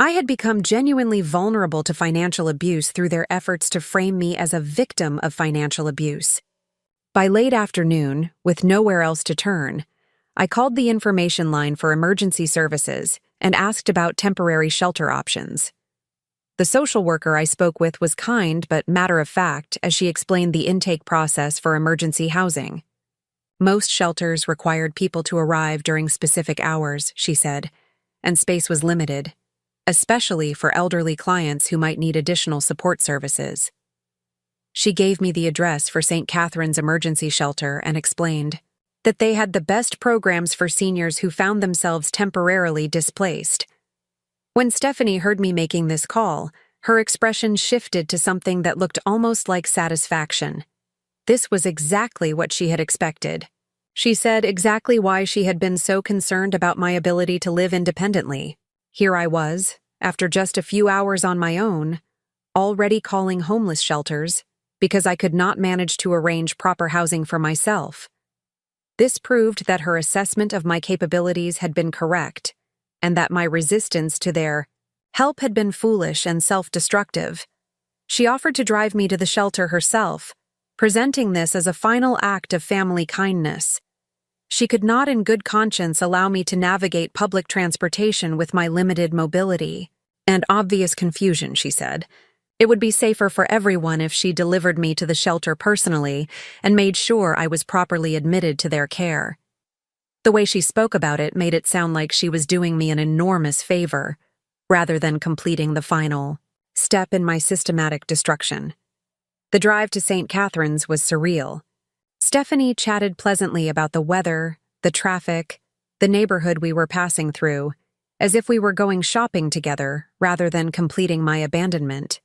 I had become genuinely vulnerable to financial abuse through their efforts to frame me as a victim of financial abuse. By late afternoon, with nowhere else to turn, I called the information line for emergency services and asked about temporary shelter options. The social worker I spoke with was kind but matter-of-fact as she explained the intake process for emergency housing. Most shelters required people to arrive during specific hours, she said, and space was limited, especially for elderly clients who might need additional support services. She gave me the address for St. Catherine's Emergency Shelter and explained that they had the best programs for seniors who found themselves temporarily displaced. When Stephanie heard me making this call, her expression shifted to something that looked almost like satisfaction. This was exactly what she had expected. She said exactly why she had been so concerned about my ability to live independently. Here I was, after just a few hours on my own, already calling homeless shelters because I could not manage to arrange proper housing for myself. This proved that her assessment of my capabilities had been correct, and that my resistance to their help had been foolish and self-destructive. She offered to drive me to the shelter herself, presenting this as a final act of family kindness. She could not in good conscience allow me to navigate public transportation with my limited mobility and obvious confusion, she said. It would be safer for everyone if she delivered me to the shelter personally and made sure I was properly admitted to their care. The way she spoke about it made it sound like she was doing me an enormous favor, rather than completing the final step in my systematic destruction. The drive to St. Catharines was surreal. Stephanie chatted pleasantly about the weather, the traffic, the neighborhood we were passing through, as if we were going shopping together rather than completing my abandonment.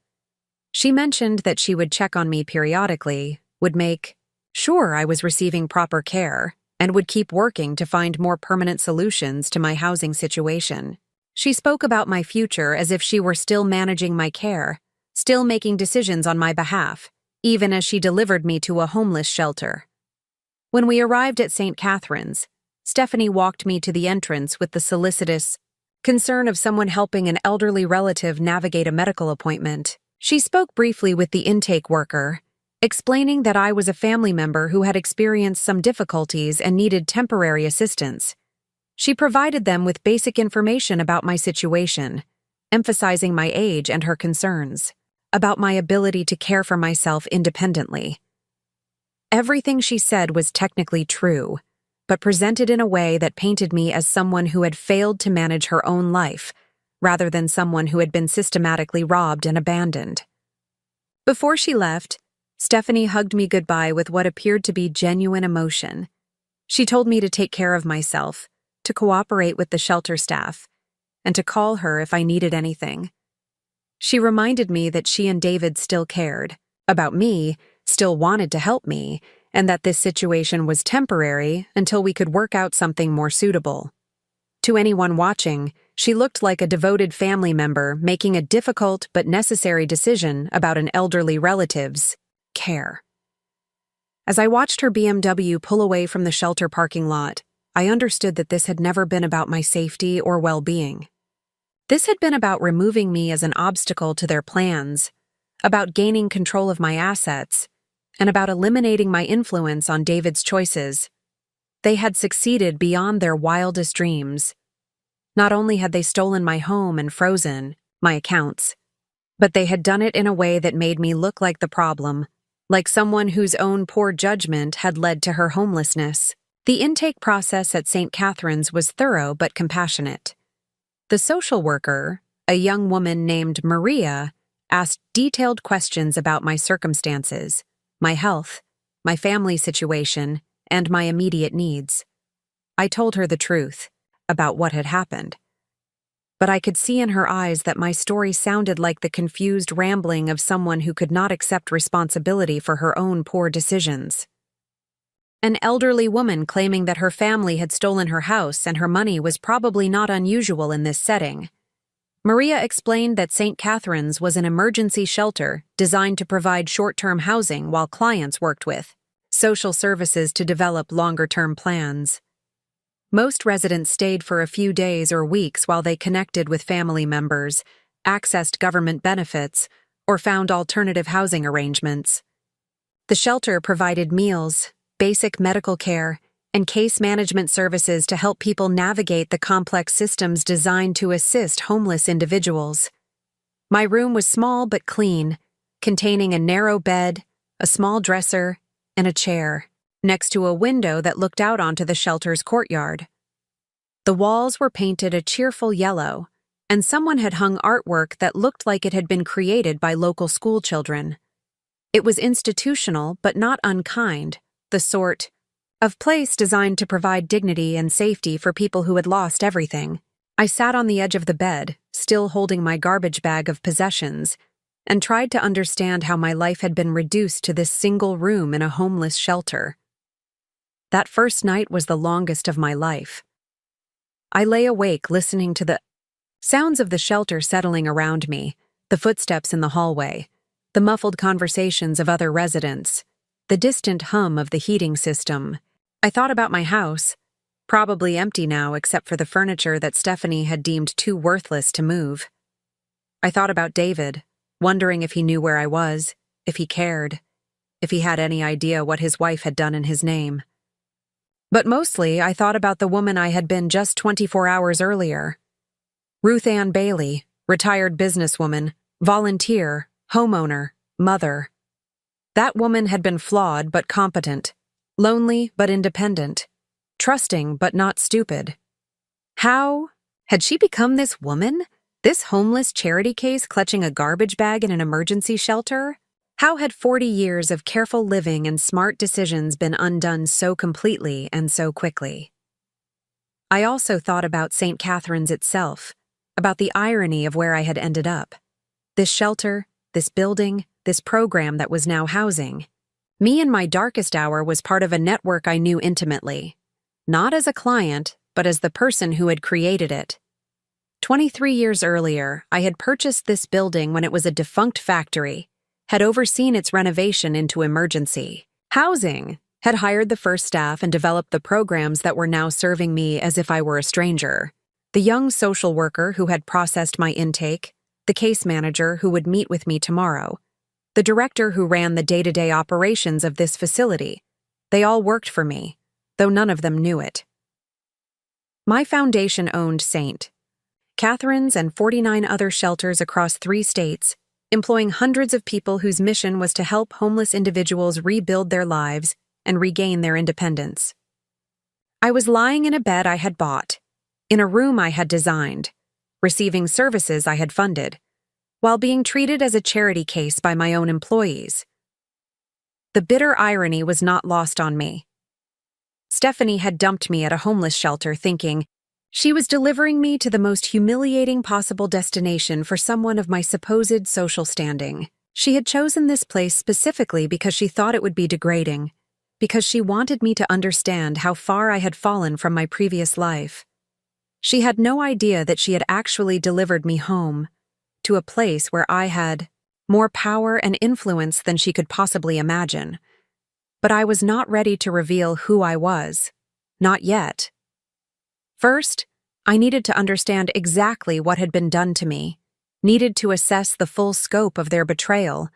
She mentioned that she would check on me periodically, would make sure I was receiving proper care, and would keep working to find more permanent solutions to my housing situation. She spoke about my future as if she were still managing my care, still making decisions on my behalf, even as she delivered me to a homeless shelter. When we arrived at St. Catharines, Stephanie walked me to the entrance with the solicitous concern of someone helping an elderly relative navigate a medical appointment. She spoke briefly with the intake worker, explaining that I was a family member who had experienced some difficulties and needed temporary assistance. She provided them with basic information about my situation, emphasizing my age and her concerns, about my ability to care for myself independently. Everything she said was technically true, but presented in a way that painted me as someone who had failed to manage her own life, rather than someone who had been systematically robbed and abandoned. Before she left, Stephanie hugged me goodbye with what appeared to be genuine emotion. She told me to take care of myself, to cooperate with the shelter staff, and to call her if I needed anything. She reminded me that she and David still cared about me, still wanted to help me, and that this situation was temporary until we could work out something more suitable. To anyone watching, she looked like a devoted family member making a difficult but necessary decision about an elderly relative's care. As I watched her BMW pull away from the shelter parking lot, I understood that this had never been about my safety or well-being. This had been about removing me as an obstacle to their plans, about gaining control of my assets, and about eliminating my influence on David's choices. They had succeeded beyond their wildest dreams. Not only had they stolen my home and frozen my accounts, but they had done it in a way that made me look like the problem, like someone whose own poor judgment had led to her homelessness. The intake process at St. Catharines was thorough but compassionate. The social worker, a young woman named Maria, asked detailed questions about my circumstances, my health, my family situation, and my immediate needs. I told her the truth about what had happened, but I could see in her eyes that my story sounded like the confused rambling of someone who could not accept responsibility for her own poor decisions. An elderly woman claiming that her family had stolen her house and her money was probably not unusual in this setting. Maria explained that St. Catharines was an emergency shelter designed to provide short-term housing while clients worked with social services to develop longer-term plans. Most residents stayed for a few days or weeks while they connected with family members, accessed government benefits, or found alternative housing arrangements. The shelter provided meals, basic medical care, and case management services to help people navigate the complex systems designed to assist homeless individuals. My room was small but clean, containing a narrow bed, a small dresser, and a chair, next to a window that looked out onto the shelter's courtyard. The walls were painted a cheerful yellow, and someone had hung artwork that looked like it had been created by local school children. It was institutional but not unkind, the sort of place designed to provide dignity and safety for people who had lost everything. I sat on the edge of the bed, still holding my garbage bag of possessions, and tried to understand how my life had been reduced to this single room in a homeless shelter. That first night was the longest of my life. I lay awake listening to the sounds of the shelter settling around me, The footsteps in the hallway, the muffled conversations of other residents, the distant hum of the heating system. I thought about my house, probably empty now except for the furniture that Stephanie had deemed too worthless to move. I thought about David, wondering if he knew where I was, if he cared, if he had any idea what his wife had done in his name. But mostly, I thought about the woman I had been just 24 hours earlier. Ruth Ann Bailey, retired businesswoman, volunteer, homeowner, mother. That woman had been flawed but competent, lonely but independent, trusting but not stupid. How had she become this woman? This homeless charity case clutching a garbage bag in an emergency shelter? How had 40 years of careful living and smart decisions been undone so completely and so quickly? I also thought about St. Catherine's itself, about the irony of where I had ended up. This shelter, this building, this program that was now housing. Me in my darkest hour was part of a network I knew intimately, not as a client, but as the person who had created it. 23 years earlier, I had purchased this building when it was a defunct factory, had overseen its renovation into emergency housing, had hired the first staff and developed the programs that were now serving me as if I were a stranger. The young social worker who had processed my intake, the case manager who would meet with me tomorrow, the director who ran the day-to-day operations of this facility. They all worked for me, though none of them knew it. My foundation owned St. Catherine's and 49 other shelters across 3 states, employing hundreds of people whose mission was to help homeless individuals rebuild their lives and regain their independence. I was lying in a bed I had bought, in a room I had designed, receiving services I had funded, while being treated as a charity case by my own employees. The bitter irony was not lost on me. Stephanie had dumped me at a homeless shelter thinking she was delivering me to the most humiliating possible destination for someone of my supposed social standing. She had chosen this place specifically because she thought it would be degrading, because she wanted me to understand how far I had fallen from my previous life. She had no idea that she had actually delivered me home, to a place where I had more power and influence than she could possibly imagine. But I was not ready to reveal who I was. Not yet. First, I needed to understand exactly what had been done to me, needed to assess the full scope of their betrayal,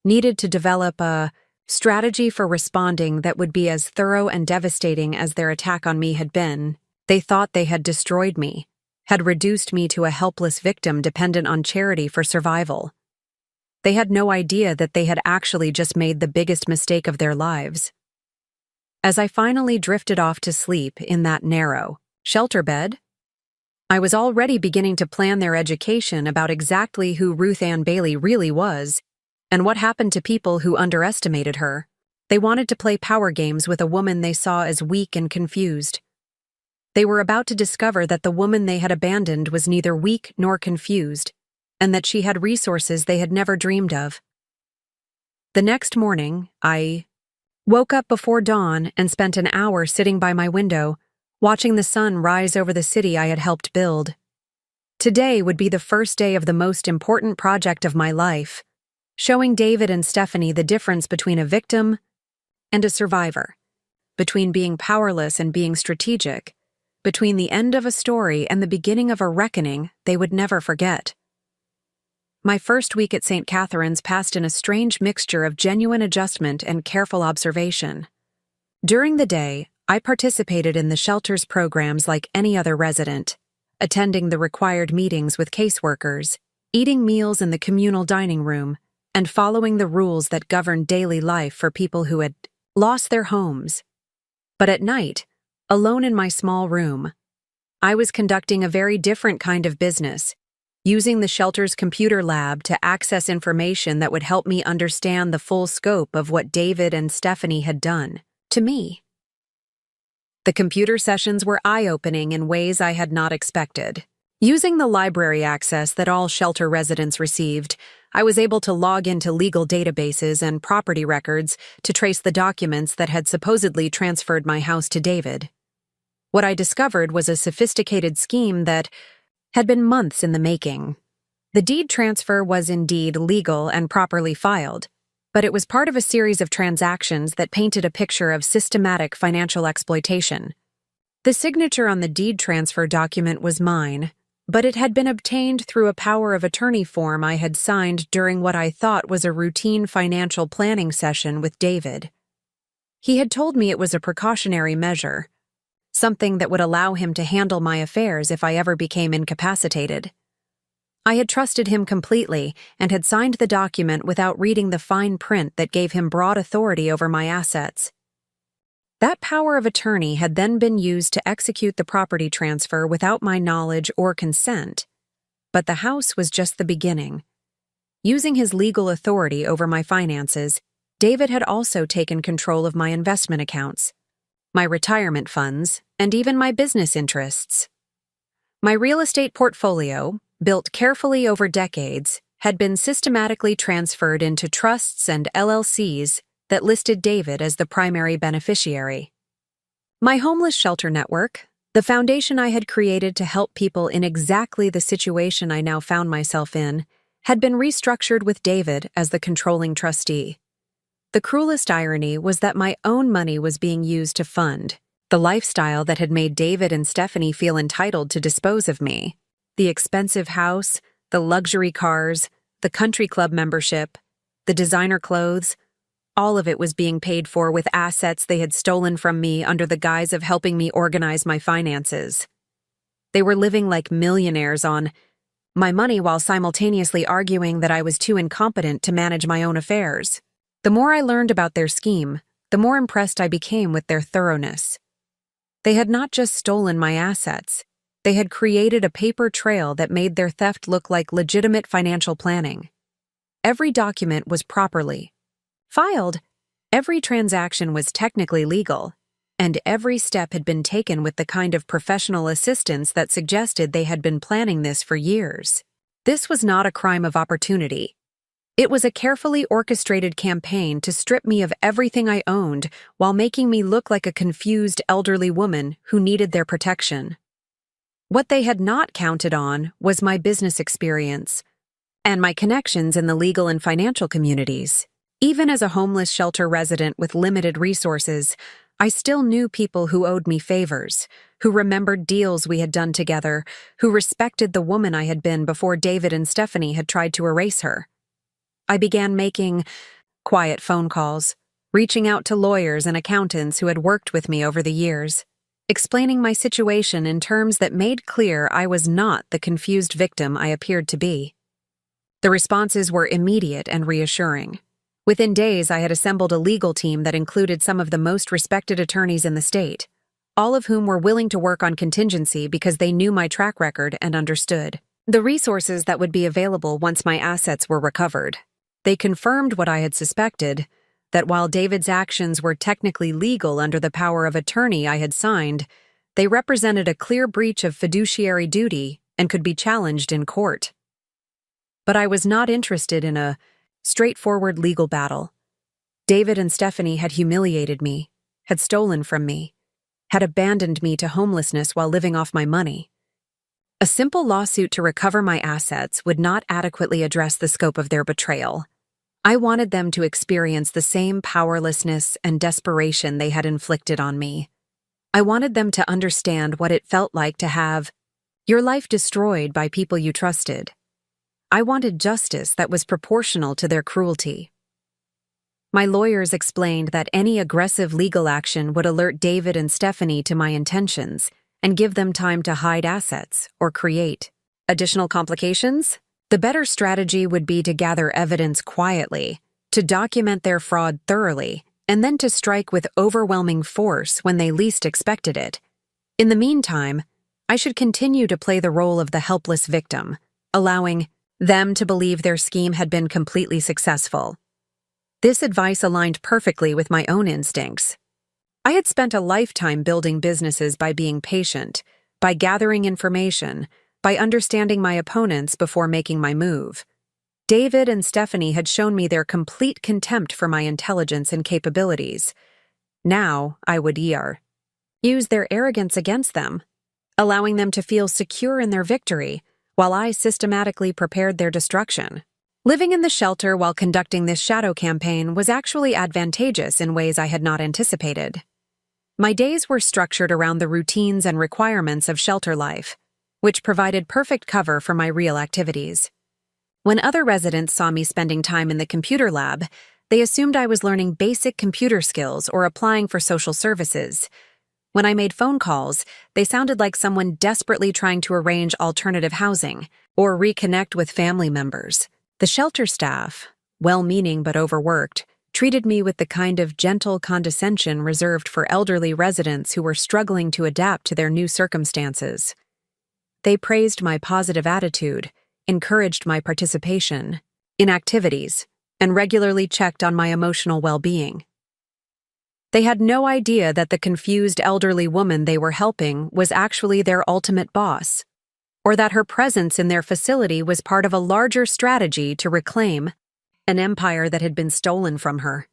needed to develop a strategy for responding that would be as thorough and devastating as their attack on me had been. They thought they had destroyed me, had reduced me to a helpless victim dependent on charity for survival. They had no idea that they had actually just made the biggest mistake of their lives. As I finally drifted off to sleep in that narrow shelter bed, I was already beginning to plan their education about exactly who Ruth Ann Bailey really was and what happened to people who underestimated her. They wanted to play power games with a woman they saw as weak and confused. They were about to discover that the woman they had abandoned was neither weak nor confused, and that she had resources they had never dreamed of. The next morning, I woke up before dawn and spent an hour sitting by my window, watching the sun rise over the city I had helped build. Today would be the first day of the most important project of my life, showing David and Stephanie the difference between a victim and a survivor, between being powerless and being strategic, between the end of a story and the beginning of a reckoning they would never forget. My first week at St. Catherine's passed in a strange mixture of genuine adjustment and careful observation. During the day, I participated in the shelter's programs like any other resident, attending the required meetings with caseworkers, eating meals in the communal dining room, and following the rules that governed daily life for people who had lost their homes. But at night, alone in my small room, I was conducting a very different kind of business, using the shelter's computer lab to access information that would help me understand the full scope of what David and Stephanie had done to me. The computer sessions were eye-opening in ways I had not expected. Using the library access that all shelter residents received, I was able to log into legal databases and property records to trace the documents that had supposedly transferred my house to David. What I discovered was a sophisticated scheme that had been months in the making. The deed transfer was indeed legal and properly filed, but it was part of a series of transactions that painted a picture of systematic financial exploitation. The signature on the deed transfer document was mine, but it had been obtained through a power of attorney form I had signed during what I thought was a routine financial planning session with David. He had told me it was a precautionary measure, something that would allow him to handle my affairs if I ever became incapacitated. I had trusted him completely and had signed the document without reading the fine print that gave him broad authority over my assets. That power of attorney had then been used to execute the property transfer without my knowledge or consent, but the house was just the beginning. Using his legal authority over my finances, David had also taken control of my investment accounts, my retirement funds, and even my business interests. My real estate portfolio, built carefully over decades, had been systematically transferred into trusts and LLCs that listed David as the primary beneficiary. My homeless shelter network, the foundation I had created to help people in exactly the situation I now found myself in, had been restructured with David as the controlling trustee. The cruelest irony was that my own money was being used to fund the lifestyle that had made David and Stephanie feel entitled to dispose of me. The expensive house, the luxury cars, the country club membership, the designer clothes, all of it was being paid for with assets they had stolen from me under the guise of helping me organize my finances. They were living like millionaires on my money while simultaneously arguing that I was too incompetent to manage my own affairs. The more I learned about their scheme, the more impressed I became with their thoroughness. They had not just stolen my assets, they had created a paper trail that made their theft look like legitimate financial planning. Every document was properly filed, every transaction was technically legal, and every step had been taken with the kind of professional assistance that suggested they had been planning this for years. This was not a crime of opportunity. It was a carefully orchestrated campaign to strip me of everything I owned while making me look like a confused elderly woman who needed their protection. What they had not counted on was my business experience and my connections in the legal and financial communities. Even as a homeless shelter resident with limited resources, I still knew people who owed me favors, who remembered deals we had done together, who respected the woman I had been before David and Stephanie had tried to erase her. I began making quiet phone calls, reaching out to lawyers and accountants who had worked with me over the years, explaining my situation in terms that made clear I was not the confused victim I appeared to be. The responses were immediate and reassuring. Within days, I had assembled a legal team that included some of the most respected attorneys in the state, all of whom were willing to work on contingency because they knew my track record and understood the resources that would be available once my assets were recovered. They confirmed what I had suspected, that while David's actions were technically legal under the power of attorney I had signed, they represented a clear breach of fiduciary duty and could be challenged in court. But I was not interested in a straightforward legal battle. David and Stephanie had humiliated me, had stolen from me, had abandoned me to homelessness while living off my money. A simple lawsuit to recover my assets would not adequately address the scope of their betrayal. I wanted them to experience the same powerlessness and desperation they had inflicted on me. I wanted them to understand what it felt like to have your life destroyed by people you trusted. I wanted justice that was proportional to their cruelty. My lawyers explained that any aggressive legal action would alert David and Stephanie to my intentions and give them time to hide assets or create additional complications. The better strategy would be to gather evidence quietly, to document their fraud thoroughly, and then to strike with overwhelming force when they least expected it. In the meantime, I should continue to play the role of the helpless victim, allowing them to believe their scheme had been completely successful. This advice aligned perfectly with my own instincts. I had spent a lifetime building businesses by being patient, by gathering information, by understanding my opponents before making my move. David and Stephanie had shown me their complete contempt for my intelligence and capabilities. Now I would use their arrogance against them, allowing them to feel secure in their victory, while I systematically prepared their destruction. Living in the shelter while conducting this shadow campaign was actually advantageous in ways I had not anticipated. My days were structured around the routines and requirements of shelter life, which provided perfect cover for my real activities. When other residents saw me spending time in the computer lab, they assumed I was learning basic computer skills or applying for social services. When I made phone calls, they sounded like someone desperately trying to arrange alternative housing or reconnect with family members. The shelter staff, well-meaning but overworked, treated me with the kind of gentle condescension reserved for elderly residents who were struggling to adapt to their new circumstances. They praised my positive attitude, encouraged my participation in activities, and regularly checked on my emotional well-being. They had no idea that the confused elderly woman they were helping was actually their ultimate boss, or that her presence in their facility was part of a larger strategy to reclaim an empire that had been stolen from her.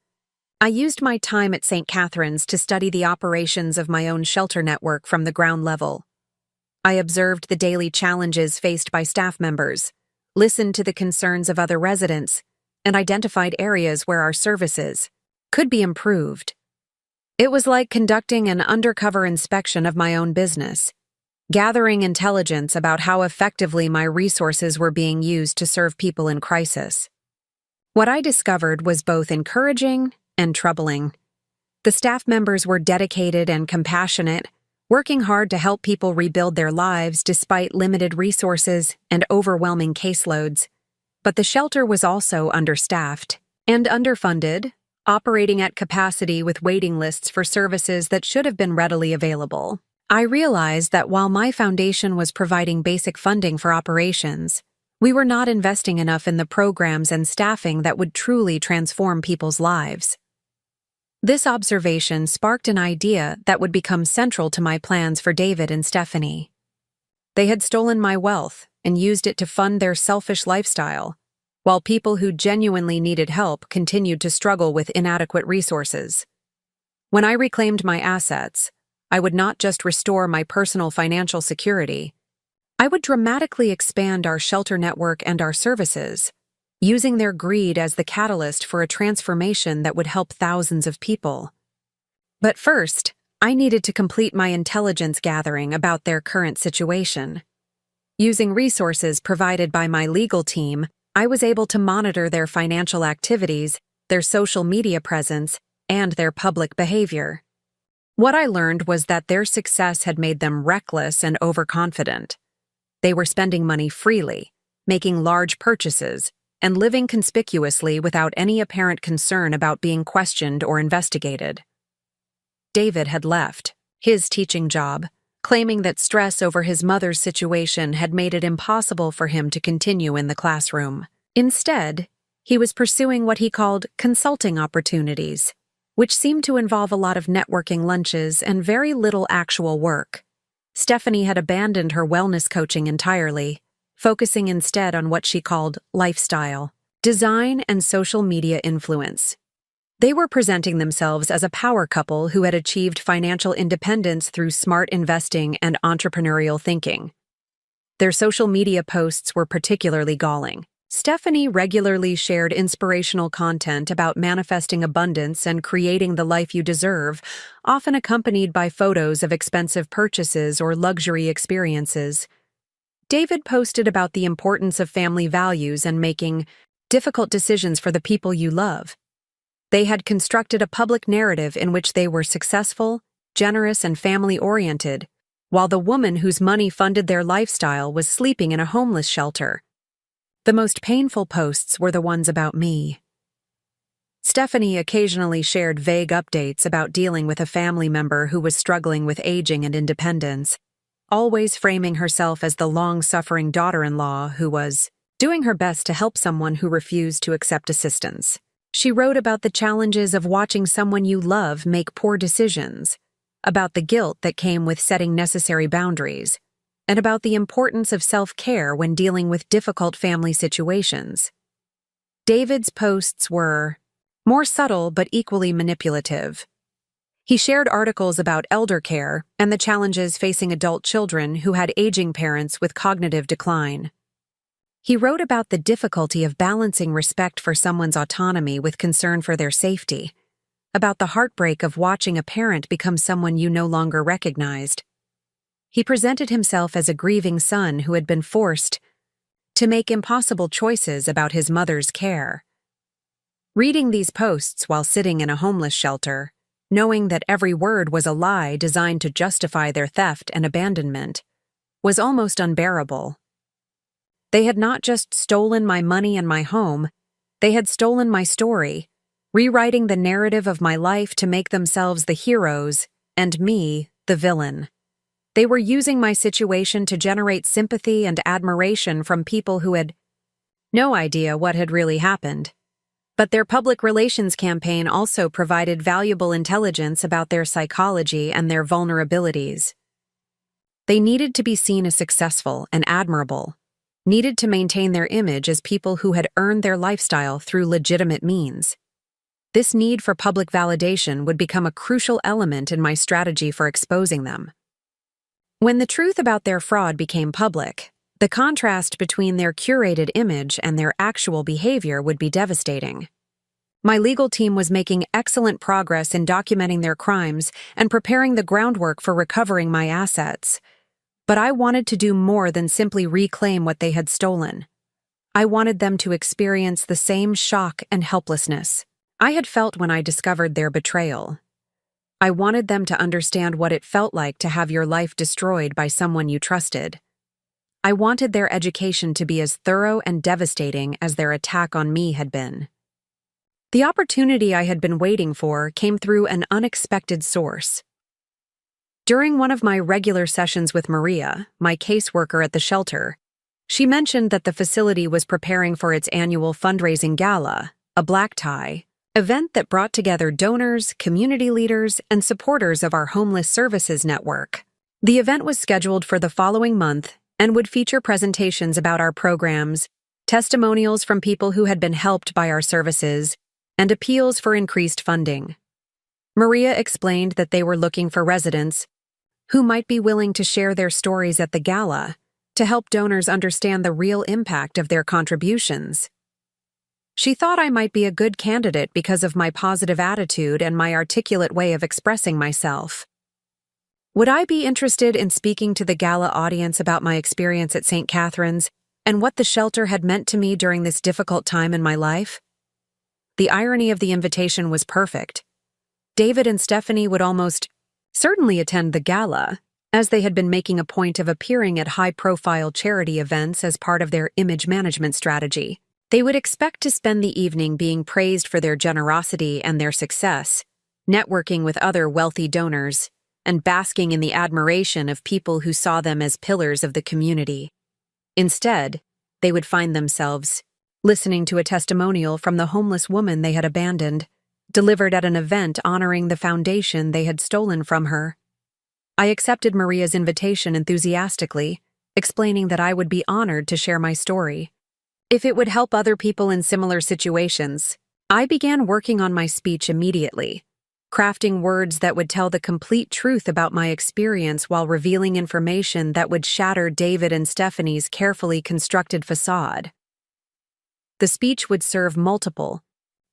I used my time at St. Catherine's to study the operations of my own shelter network from the ground level. I observed the daily challenges faced by staff members, listened to the concerns of other residents, and identified areas where our services could be improved. It was like conducting an undercover inspection of my own business, gathering intelligence about how effectively my resources were being used to serve people in crisis. What I discovered was both encouraging and troubling. The staff members were dedicated and compassionate, working hard to help people rebuild their lives despite limited resources and overwhelming caseloads. But the shelter was also understaffed and underfunded, operating at capacity with waiting lists for services that should have been readily available. I realized that while my foundation was providing basic funding for operations, we were not investing enough in the programs and staffing that would truly transform people's lives. This observation sparked an idea that would become central to my plans for David and Stephanie. They had stolen my wealth and used it to fund their selfish lifestyle, while people who genuinely needed help continued to struggle with inadequate resources. When I reclaimed my assets, I would not just restore my personal financial security, I would dramatically expand our shelter network and our services, using their greed as the catalyst for a transformation that would help thousands of people. But first, I needed to complete my intelligence gathering about their current situation. Using resources provided by my legal team, I was able to monitor their financial activities, their social media presence, and their public behavior. What I learned was that their success had made them reckless and overconfident. They were spending money freely, making large purchases, and living conspicuously without any apparent concern about being questioned or investigated. David had left his teaching job, claiming that stress over his mother's situation had made it impossible for him to continue in the classroom. Instead, he was pursuing what he called consulting opportunities, which seemed to involve a lot of networking lunches and very little actual work. Stephanie had abandoned her wellness coaching entirely, focusing instead on what she called lifestyle, design, and social media influence. They were presenting themselves as a power couple who had achieved financial independence through smart investing and entrepreneurial thinking. Their social media posts were particularly galling. Stephanie regularly shared inspirational content about manifesting abundance and creating the life you deserve, often accompanied by photos of expensive purchases or luxury experiences. David posted about the importance of family values and making difficult decisions for the people you love. They had constructed a public narrative in which they were successful, generous, and family-oriented, while the woman whose money funded their lifestyle was sleeping in a homeless shelter. The most painful posts were the ones about me. Stephanie occasionally shared vague updates about dealing with a family member who was struggling with aging and independence, always framing herself as the long-suffering daughter-in-law who was doing her best to help someone who refused to accept assistance. She wrote about the challenges of watching someone you love make poor decisions, about the guilt that came with setting necessary boundaries, and about the importance of self-care when dealing with difficult family situations. David's posts were more subtle but equally manipulative. He shared articles about elder care and the challenges facing adult children who had aging parents with cognitive decline. He wrote about the difficulty of balancing respect for someone's autonomy with concern for their safety, about the heartbreak of watching a parent become someone you no longer recognized. He presented himself as a grieving son who had been forced to make impossible choices about his mother's care. Reading these posts while sitting in a homeless shelter, knowing that every word was a lie designed to justify their theft and abandonment, was almost unbearable. They had not just stolen my money and my home, they had stolen my story, rewriting the narrative of my life to make themselves the heroes and me the villain. They were using my situation to generate sympathy and admiration from people who had no idea what had really happened. But their public relations campaign also provided valuable intelligence about their psychology and their vulnerabilities. They needed to be seen as successful and admirable, needed to maintain their image as people who had earned their lifestyle through legitimate means. This need for public validation would become a crucial element in my strategy for exposing them. When the truth about their fraud became public, the contrast between their curated image and their actual behavior would be devastating. My legal team was making excellent progress in documenting their crimes and preparing the groundwork for recovering my assets. But I wanted to do more than simply reclaim what they had stolen. I wanted them to experience the same shock and helplessness I had felt when I discovered their betrayal. I wanted them to understand what it felt like to have your life destroyed by someone you trusted. I wanted their education to be as thorough and devastating as their attack on me had been. The opportunity I had been waiting for came through an unexpected source. During one of my regular sessions with Maria, my caseworker at the shelter, she mentioned that the facility was preparing for its annual fundraising gala, a black tie, event that brought together donors, community leaders, and supporters of our homeless services network. The event was scheduled for the following month and would feature presentations about our programs, testimonials from people who had been helped by our services, and appeals for increased funding. Maria explained that they were looking for residents who might be willing to share their stories at the gala to help donors understand the real impact of their contributions. She thought I might be a good candidate because of my positive attitude and my articulate way of expressing myself. Would I be interested in speaking to the gala audience about my experience at St. Catherine's and what the shelter had meant to me during this difficult time in my life? The irony of the invitation was perfect. David and Stephanie would almost certainly attend the gala, as they had been making a point of appearing at high-profile charity events as part of their image management strategy. They would expect to spend the evening being praised for their generosity and their success, networking with other wealthy donors, and basking in the admiration of people who saw them as pillars of the community. Instead, they would find themselves listening to a testimonial from the homeless woman they had abandoned, delivered at an event honoring the foundation they had stolen from her. I accepted Maria's invitation enthusiastically, explaining that I would be honored to share my story. If it would help other people in similar situations, I began working on my speech immediately, crafting words that would tell the complete truth about my experience while revealing information that would shatter David and Stephanie's carefully constructed facade. The speech would serve multiple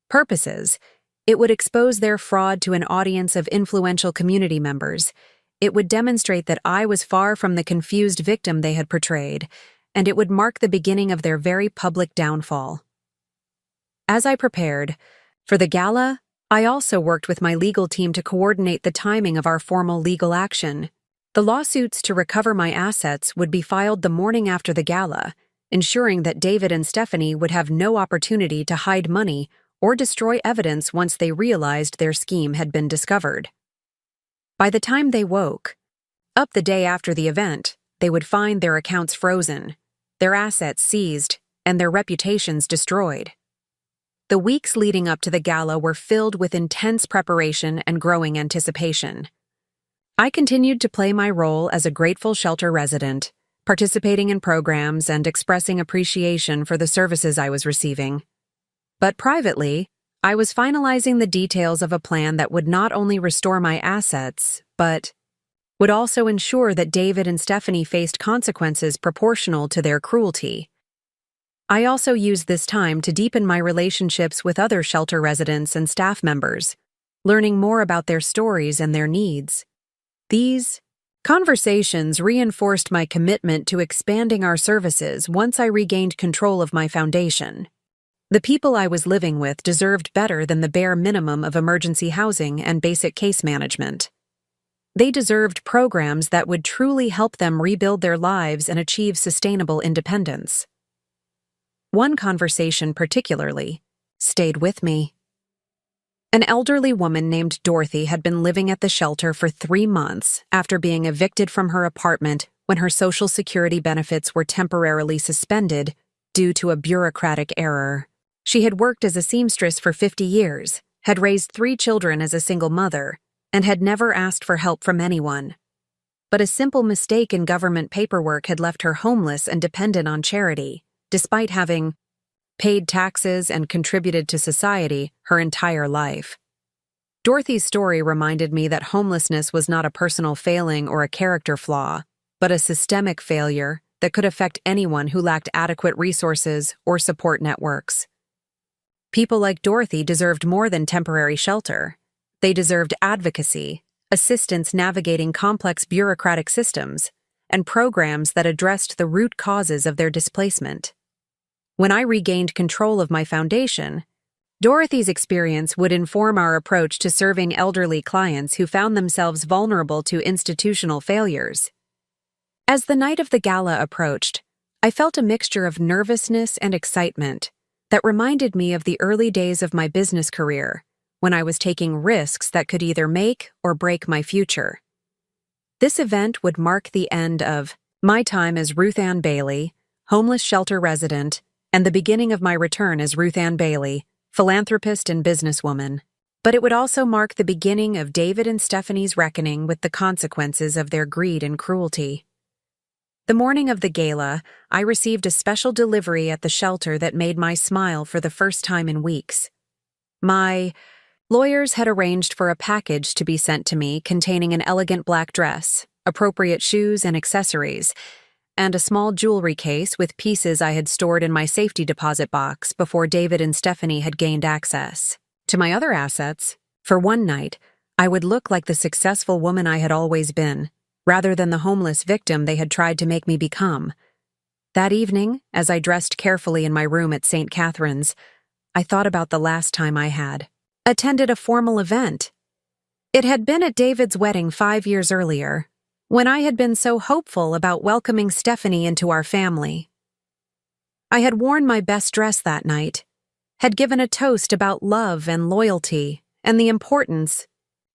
purposes. It would expose their fraud to an audience of influential community members. It would demonstrate that I was far from the confused victim they had portrayed, and it would mark the beginning of their very public downfall. As I prepared for the gala, I also worked with my legal team to coordinate the timing of our formal legal action. The lawsuits to recover my assets would be filed the morning after the gala, ensuring that David and Stephanie would have no opportunity to hide money or destroy evidence once they realized their scheme had been discovered. By the time they woke up the day after the event, they would find their accounts frozen, their assets seized, and their reputations destroyed. The weeks leading up to the gala were filled with intense preparation and growing anticipation. I continued to play my role as a grateful shelter resident, participating in programs and expressing appreciation for the services I was receiving. But privately, I was finalizing the details of a plan that would not only restore my assets, but would also ensure that David and Stephanie faced consequences proportional to their cruelty. I also used this time to deepen my relationships with other shelter residents and staff members, learning more about their stories and their needs. These conversations reinforced my commitment to expanding our services once I regained control of my foundation. The people I was living with deserved better than the bare minimum of emergency housing and basic case management. They deserved programs that would truly help them rebuild their lives and achieve sustainable independence. One conversation particularly stayed with me. An elderly woman named Dorothy had been living at the shelter for 3 months after being evicted from her apartment when her Social Security benefits were temporarily suspended due to a bureaucratic error. She had worked as a seamstress for 50 years, had raised 3 children as a single mother, and had never asked for help from anyone. But a simple mistake in government paperwork had left her homeless and dependent on charity, despite having paid taxes and contributed to society her entire life. Dorothy's story reminded me that homelessness was not a personal failing or a character flaw, but a systemic failure that could affect anyone who lacked adequate resources or support networks. People like Dorothy deserved more than temporary shelter. They deserved advocacy, assistance navigating complex bureaucratic systems, and programs that addressed the root causes of their displacement. When I regained control of my foundation, Dorothy's experience would inform our approach to serving elderly clients who found themselves vulnerable to institutional failures. As the night of the gala approached, I felt a mixture of nervousness and excitement that reminded me of the early days of my business career, when I was taking risks that could either make or break my future. This event would mark the end of my time as Ruth Ann Bailey, homeless shelter resident, and the beginning of my return as Ruth Ann Bailey, philanthropist and businesswoman. But it would also mark the beginning of David and Stephanie's reckoning with the consequences of their greed and cruelty. The morning of the gala, I received a special delivery at the shelter that made my smile for the first time in weeks. My lawyers had arranged for a package to be sent to me containing an elegant black dress, appropriate shoes and accessories, and a small jewelry case with pieces I had stored in my safety deposit box before David and Stephanie had gained access to my other assets. For one night, I would look like the successful woman I had always been, rather than the homeless victim they had tried to make me become. That evening, as I dressed carefully in my room at St. Catherine's, I thought about the last time I had attended a formal event. It had been at David's wedding 5 years earlier, when I had been so hopeful about welcoming Stephanie into our family. I had worn my best dress that night, had given a toast about love and loyalty and the importance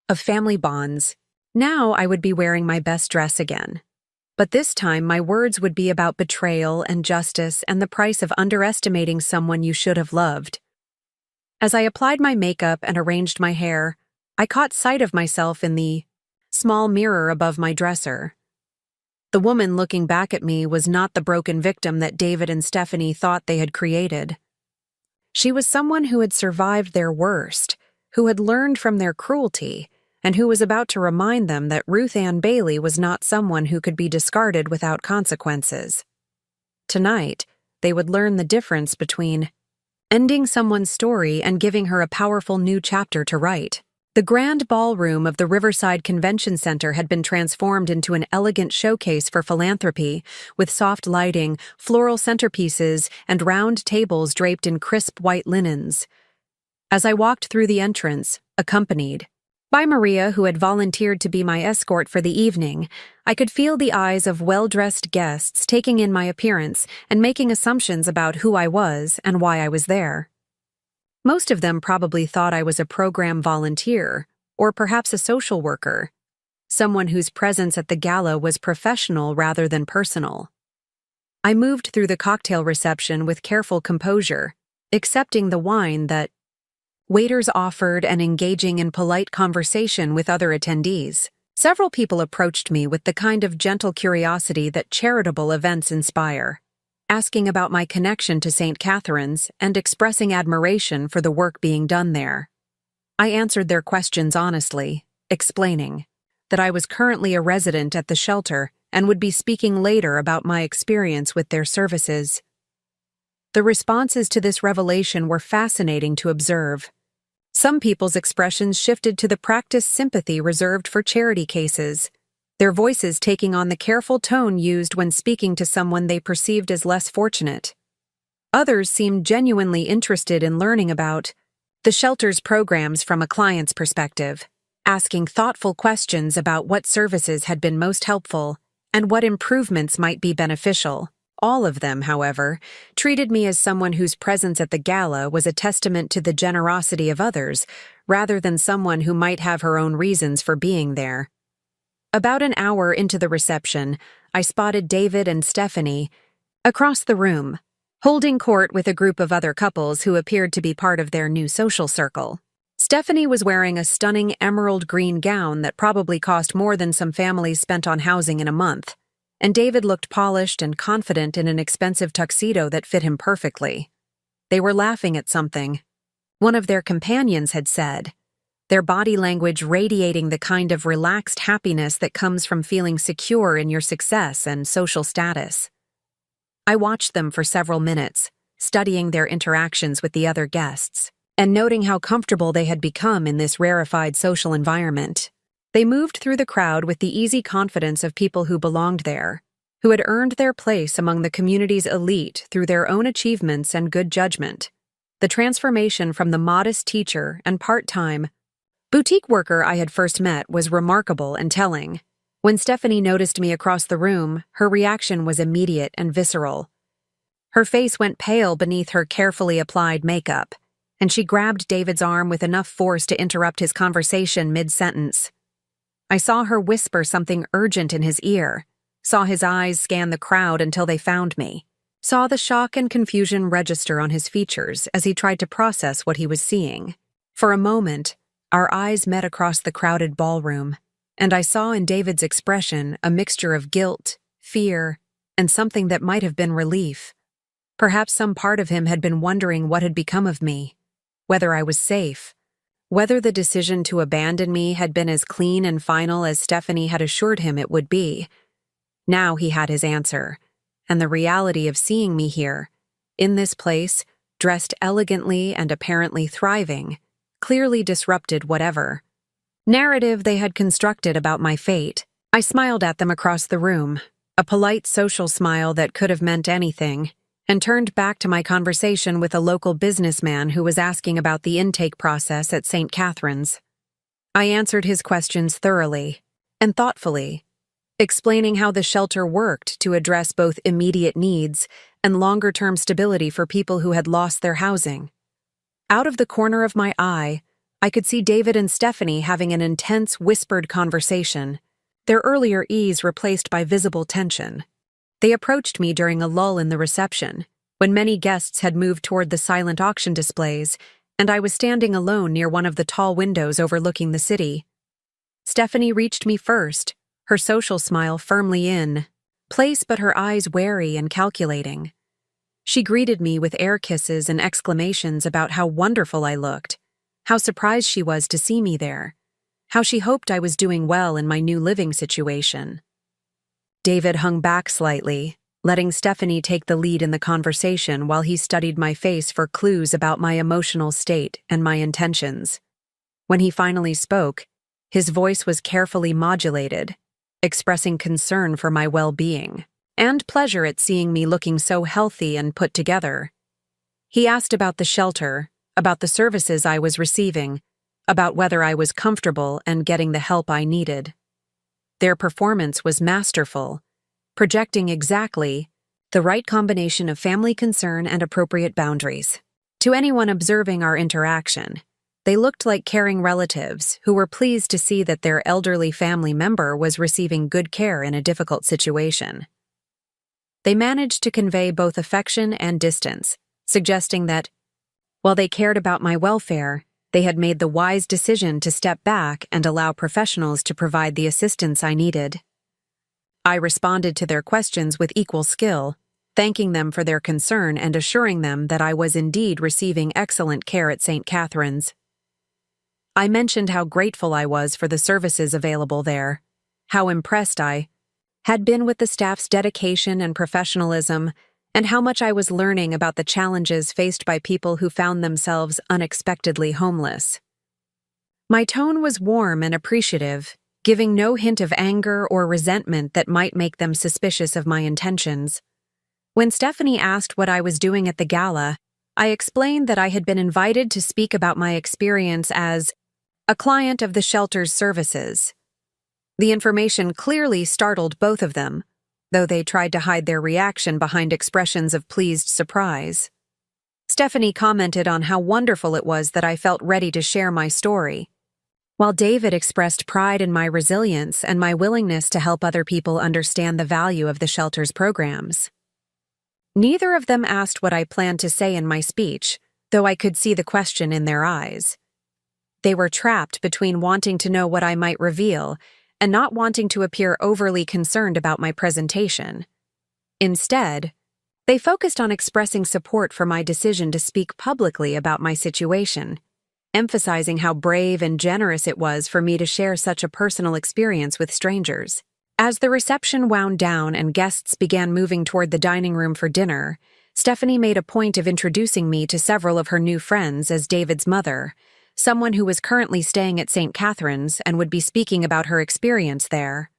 of family bonds. Now I would be wearing my best dress again. But this time my words would be about betrayal and justice and the price of underestimating someone you should have loved. As I applied my makeup and arranged my hair, I caught sight of myself in the small mirror above my dresser. The woman looking back at me was not the broken victim that David and Stephanie thought they had created. She was someone who had survived their worst, who had learned from their cruelty, and who was about to remind them that Ruth Ann Bailey was not someone who could be discarded without consequences. Tonight, they would learn the difference between ending someone's story and giving her a powerful new chapter to write. The grand ballroom of the Riverside Convention Center had been transformed into an elegant showcase for philanthropy, with soft lighting, floral centerpieces, and round tables draped in crisp white linens. As I walked through the entrance, accompanied by Maria, who had volunteered to be my escort for the evening, I could feel the eyes of well-dressed guests taking in my appearance and making assumptions about who I was and why I was there. Most of them probably thought I was a program volunteer, or perhaps a social worker, someone whose presence at the gala was professional rather than personal. I moved through the cocktail reception with careful composure, accepting the wine that waiters offered and engaging in polite conversation with other attendees. Several people approached me with the kind of gentle curiosity that charitable events inspire, asking about my connection to St. Catherine's and expressing admiration for the work being done there. I answered their questions honestly, explaining that I was currently a resident at the shelter and would be speaking later about my experience with their services. The responses to this revelation were fascinating to observe. Some people's expressions shifted to the practiced sympathy reserved for charity cases, their voices taking on the careful tone used when speaking to someone they perceived as less fortunate. Others seemed genuinely interested in learning about the shelter's programs from a client's perspective, asking thoughtful questions about what services had been most helpful and what improvements might be beneficial. All of them, however, treated me as someone whose presence at the gala was a testament to the generosity of others, rather than someone who might have her own reasons for being there. About an hour into the reception, I spotted David and Stephanie across the room, holding court with a group of other couples who appeared to be part of their new social circle. Stephanie was wearing a stunning emerald green gown that probably cost more than some families spent on housing in a month, and David looked polished and confident in an expensive tuxedo that fit him perfectly. They were laughing at something. One of their companions had said, their body language radiating the kind of relaxed happiness that comes from feeling secure in your success and social status. I watched them for several minutes, studying their interactions with the other guests, and noting how comfortable they had become in this rarefied social environment. They moved through the crowd with the easy confidence of people who belonged there, who had earned their place among the community's elite through their own achievements and good judgment. The transformation from the modest teacher and part-time boutique worker I had first met was remarkable and telling. When Stephanie noticed me across the room, her reaction was immediate and visceral. Her face went pale beneath her carefully applied makeup, and she grabbed David's arm with enough force to interrupt his conversation mid-sentence. I saw her whisper something urgent in his ear, saw his eyes scan the crowd until they found me, saw the shock and confusion register on his features as he tried to process what he was seeing. For a moment, our eyes met across the crowded ballroom, and I saw in David's expression a mixture of guilt, fear, and something that might have been relief. Perhaps some part of him had been wondering what had become of me, whether I was safe, whether the decision to abandon me had been as clean and final as Stephanie had assured him it would be. Now he had his answer, and the reality of seeing me here, in this place, dressed elegantly and apparently thriving, clearly disrupted whatever narrative they had constructed about my fate. I smiled at them across the room, a polite social smile that could have meant anything, and turned back to my conversation with a local businessman who was asking about the intake process at St. Catherine's. I answered his questions thoroughly and thoughtfully, explaining how the shelter worked to address both immediate needs and longer-term stability for people who had lost their housing. Out of the corner of my eye, I could see David and Stephanie having an intense, whispered conversation, their earlier ease replaced by visible tension. They approached me during a lull in the reception, when many guests had moved toward the silent auction displays, and I was standing alone near one of the tall windows overlooking the city. Stephanie reached me first, her social smile firmly in place but her eyes wary and calculating. She greeted me with air kisses and exclamations about how wonderful I looked, how surprised she was to see me there, how she hoped I was doing well in my new living situation. David hung back slightly, letting Stephanie take the lead in the conversation while he studied my face for clues about my emotional state and my intentions. When he finally spoke, his voice was carefully modulated, expressing concern for my well-being and pleasure at seeing me looking so healthy and put together. He asked about the shelter, about the services I was receiving, about whether I was comfortable and getting the help I needed. Their performance was masterful, projecting exactly the right combination of family concern and appropriate boundaries. To anyone observing our interaction, they looked like caring relatives who were pleased to see that their elderly family member was receiving good care in a difficult situation. They managed to convey both affection and distance, suggesting that, while they cared about my welfare, they had made the wise decision to step back and allow professionals to provide the assistance I needed. I responded to their questions with equal skill, thanking them for their concern and assuring them that I was indeed receiving excellent care at St. Catherine's. I mentioned how grateful I was for the services available there, how impressed I had been with the staff's dedication and professionalism, and how much I was learning about the challenges faced by people who found themselves unexpectedly homeless. My tone was warm and appreciative, giving no hint of anger or resentment that might make them suspicious of my intentions. When Stephanie asked what I was doing at the gala, I explained that I had been invited to speak about my experience as a client of the shelter's services. The information clearly startled both of them, though they tried to hide their reaction behind expressions of pleased surprise. Stephanie commented on how wonderful it was that I felt ready to share my story, while David expressed pride in my resilience and my willingness to help other people understand the value of the shelter's programs. Neither of them asked what I planned to say in my speech, though I could see the question in their eyes. They were trapped between wanting to know what I might reveal and not wanting to appear overly concerned about my presentation. Instead, they focused on expressing support for my decision to speak publicly about my situation, emphasizing how brave and generous it was for me to share such a personal experience with strangers. As the reception wound down and guests began moving toward the dining room for dinner, Stephanie made a point of introducing me to several of her new friends as David's mother, someone who was currently staying at St. Catherine's and would be speaking about her experience there.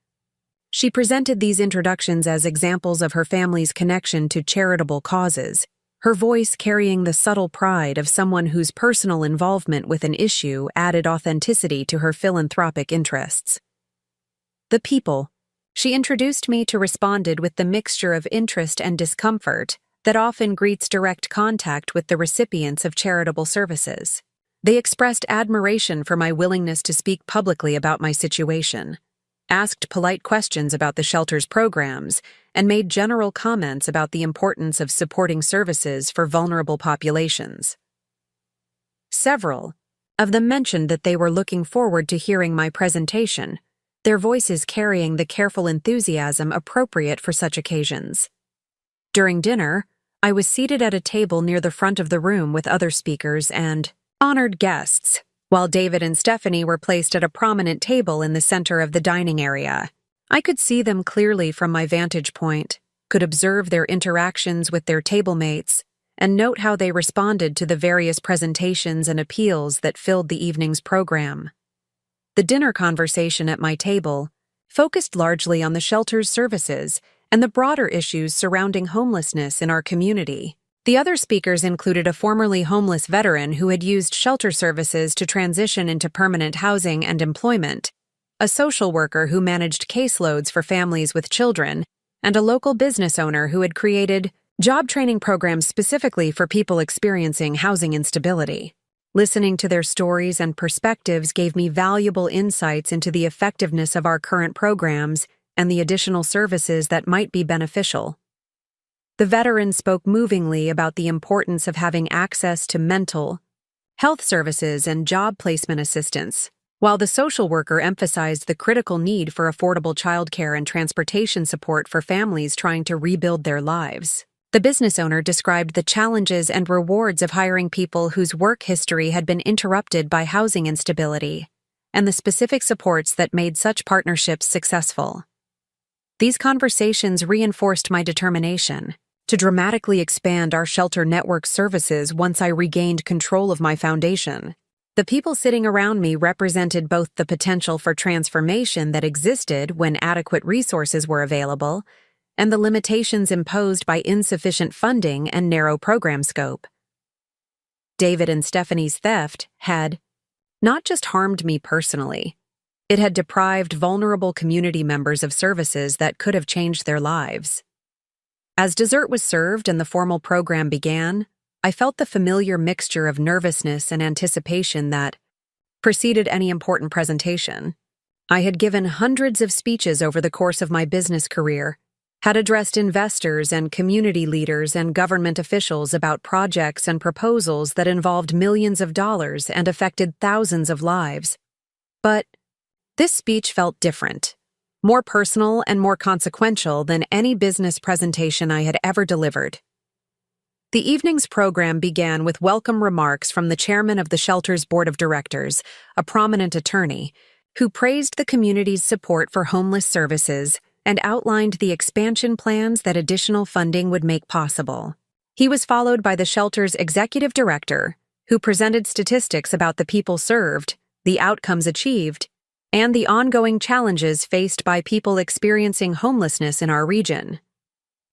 She presented these introductions as examples of her family's connection to charitable causes, her voice carrying the subtle pride of someone whose personal involvement with an issue added authenticity to her philanthropic interests. The people she introduced me to responded with the mixture of interest and discomfort that often greets direct contact with the recipients of charitable services. They expressed admiration for my willingness to speak publicly about my situation, asked polite questions about the shelter's programs, and made general comments about the importance of supporting services for vulnerable populations. Several of them mentioned that they were looking forward to hearing my presentation, their voices carrying the careful enthusiasm appropriate for such occasions. During dinner, I was seated at a table near the front of the room with other speakers and honored guests, while David and Stephanie were placed at a prominent table in the center of the dining area. I could see them clearly from my vantage point, could observe their interactions with their table mates, and note how they responded to the various presentations and appeals that filled the evening's program. The dinner conversation at my table focused largely on the shelter's services and the broader issues surrounding homelessness in our community. The other speakers included a formerly homeless veteran who had used shelter services to transition into permanent housing and employment, a social worker who managed caseloads for families with children, and a local business owner who had created job training programs specifically for people experiencing housing instability. Listening to their stories and perspectives gave me valuable insights into the effectiveness of our current programs and the additional services that might be beneficial. The veteran spoke movingly about the importance of having access to mental health services and job placement assistance, while the social worker emphasized the critical need for affordable childcare and transportation support for families trying to rebuild their lives. The business owner described the challenges and rewards of hiring people whose work history had been interrupted by housing instability, and the specific supports that made such partnerships successful. These conversations reinforced my determination to dramatically expand our shelter network services once I regained control of my foundation. The people sitting around me represented both the potential for transformation that existed when adequate resources were available and the limitations imposed by insufficient funding and narrow program scope. David and Stephanie's theft had not just harmed me personally, it had deprived vulnerable community members of services that could have changed their lives. As dessert was served and the formal program began, I felt the familiar mixture of nervousness and anticipation that preceded any important presentation. I had given hundreds of speeches over the course of my business career, had addressed investors and community leaders and government officials about projects and proposals that involved millions of dollars and affected thousands of lives. But this speech felt different. more personal and more consequential than any business presentation I had ever delivered. The evening's program began with welcome remarks from the chairman of the shelter's board of directors, a prominent attorney, who praised the community's support for homeless services and outlined the expansion plans that additional funding would make possible. He was followed by the shelter's executive director, who presented statistics about the people served, the outcomes achieved, and the ongoing challenges faced by people experiencing homelessness in our region.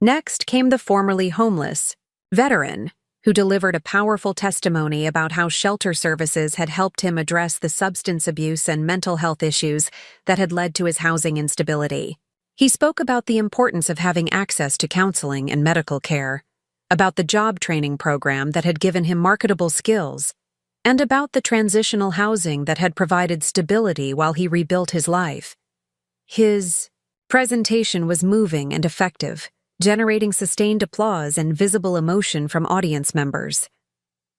Next came the formerly homeless veteran, who delivered a powerful testimony about how shelter services had helped him address the substance abuse and mental health issues that had led to his housing instability. He spoke about the importance of having access to counseling and medical care, about the job training program that had given him marketable skills, and about the transitional housing that had provided stability while he rebuilt his life. His presentation was moving and effective, generating sustained applause and visible emotion from audience members.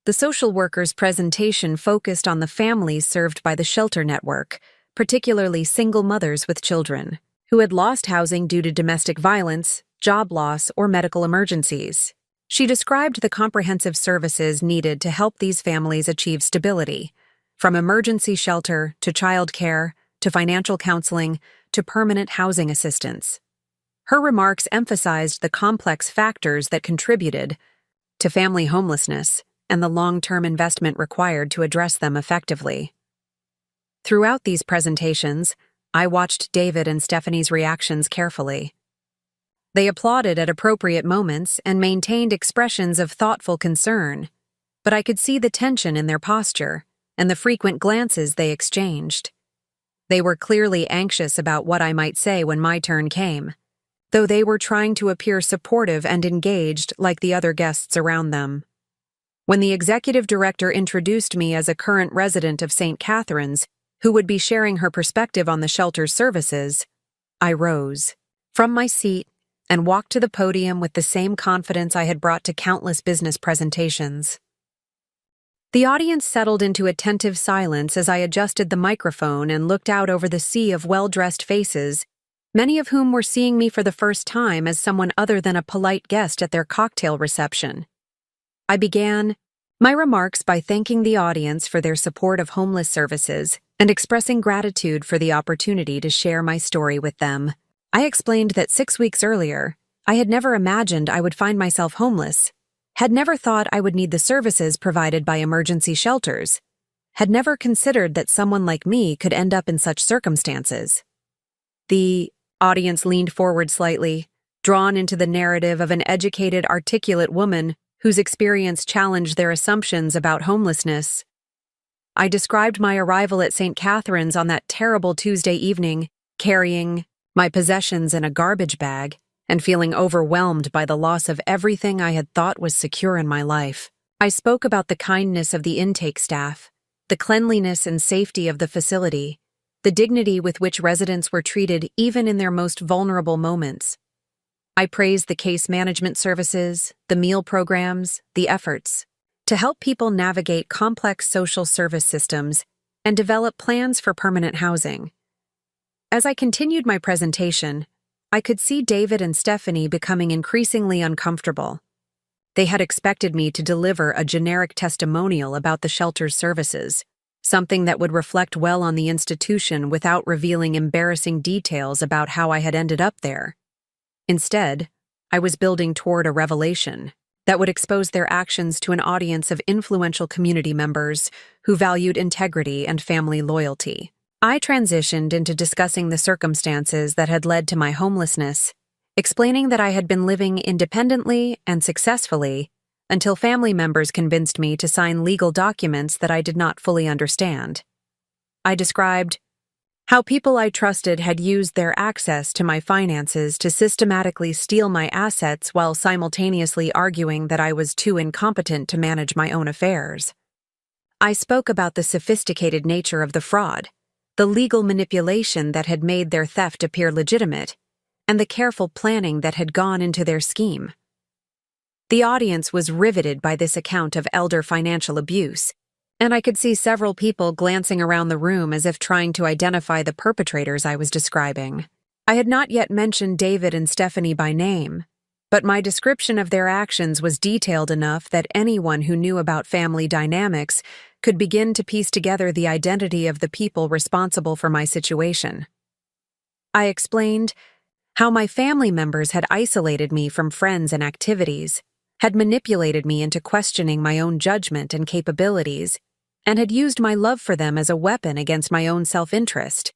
The social worker's presentation focused on the families served by the shelter network, particularly single mothers with children, who had lost housing due to domestic violence, job loss, or medical emergencies. She described the comprehensive services needed to help these families achieve stability, from emergency shelter to child care to financial counseling to permanent housing assistance. Her remarks emphasized the complex factors that contributed to family homelessness and the long-term investment required to address them effectively. Throughout these presentations, I watched David and Stephanie's reactions carefully. They applauded at appropriate moments and maintained expressions of thoughtful concern, but I could see the tension in their posture and the frequent glances they exchanged. They were clearly anxious about what I might say when my turn came, though they were trying to appear supportive and engaged like the other guests around them. When the executive director introduced me as a current resident of St. Catharines who would be sharing her perspective on the shelter's services, I rose from my seat and walked to the podium with the same confidence I had brought to countless business presentations. The audience settled into attentive silence as I adjusted the microphone and looked out over the sea of well-dressed faces, many of whom were seeing me for the first time as someone other than a polite guest at their cocktail reception. I began my remarks by thanking the audience for their support of homeless services and expressing gratitude for the opportunity to share my story with them. I explained that 6 weeks earlier, I had never imagined I would find myself homeless, had never thought I would need the services provided by emergency shelters, had never considered that someone like me could end up in such circumstances. The audience leaned forward slightly, drawn into the narrative of an educated, articulate woman whose experience challenged their assumptions about homelessness. I described my arrival at St. Catharines on that terrible Tuesday evening, carrying my possessions in a garbage bag and feeling overwhelmed by the loss of everything I had thought was secure in my life. I spoke about the kindness of the intake staff, the cleanliness and safety of the facility, the dignity with which residents were treated even in their most vulnerable moments. I praised the case management services, the meal programs, the efforts to help people navigate complex social service systems and develop plans for permanent housing. As I continued my presentation, I could see David and Stephanie becoming increasingly uncomfortable. They had expected me to deliver a generic testimonial about the shelter's services, something that would reflect well on the institution without revealing embarrassing details about how I had ended up there. Instead, I was building toward a revelation that would expose their actions to an audience of influential community members who valued integrity and family loyalty. I transitioned into discussing the circumstances that had led to my homelessness, explaining that I had been living independently and successfully until family members convinced me to sign legal documents that I did not fully understand. I described how people I trusted had used their access to my finances to systematically steal my assets while simultaneously arguing that I was too incompetent to manage my own affairs. I spoke about the sophisticated nature of the fraud, the legal manipulation that had made their theft appear legitimate, and the careful planning that had gone into their scheme. The audience was riveted by this account of elder financial abuse, and I could see several people glancing around the room as if trying to identify the perpetrators I was describing. I had not yet mentioned David and Stephanie by name, but my description of their actions was detailed enough that anyone who knew about family dynamics could begin to piece together the identity of the people responsible for my situation. I explained how my family members had isolated me from friends and activities, had manipulated me into questioning my own judgment and capabilities, and had used my love for them as a weapon against my own self-interest.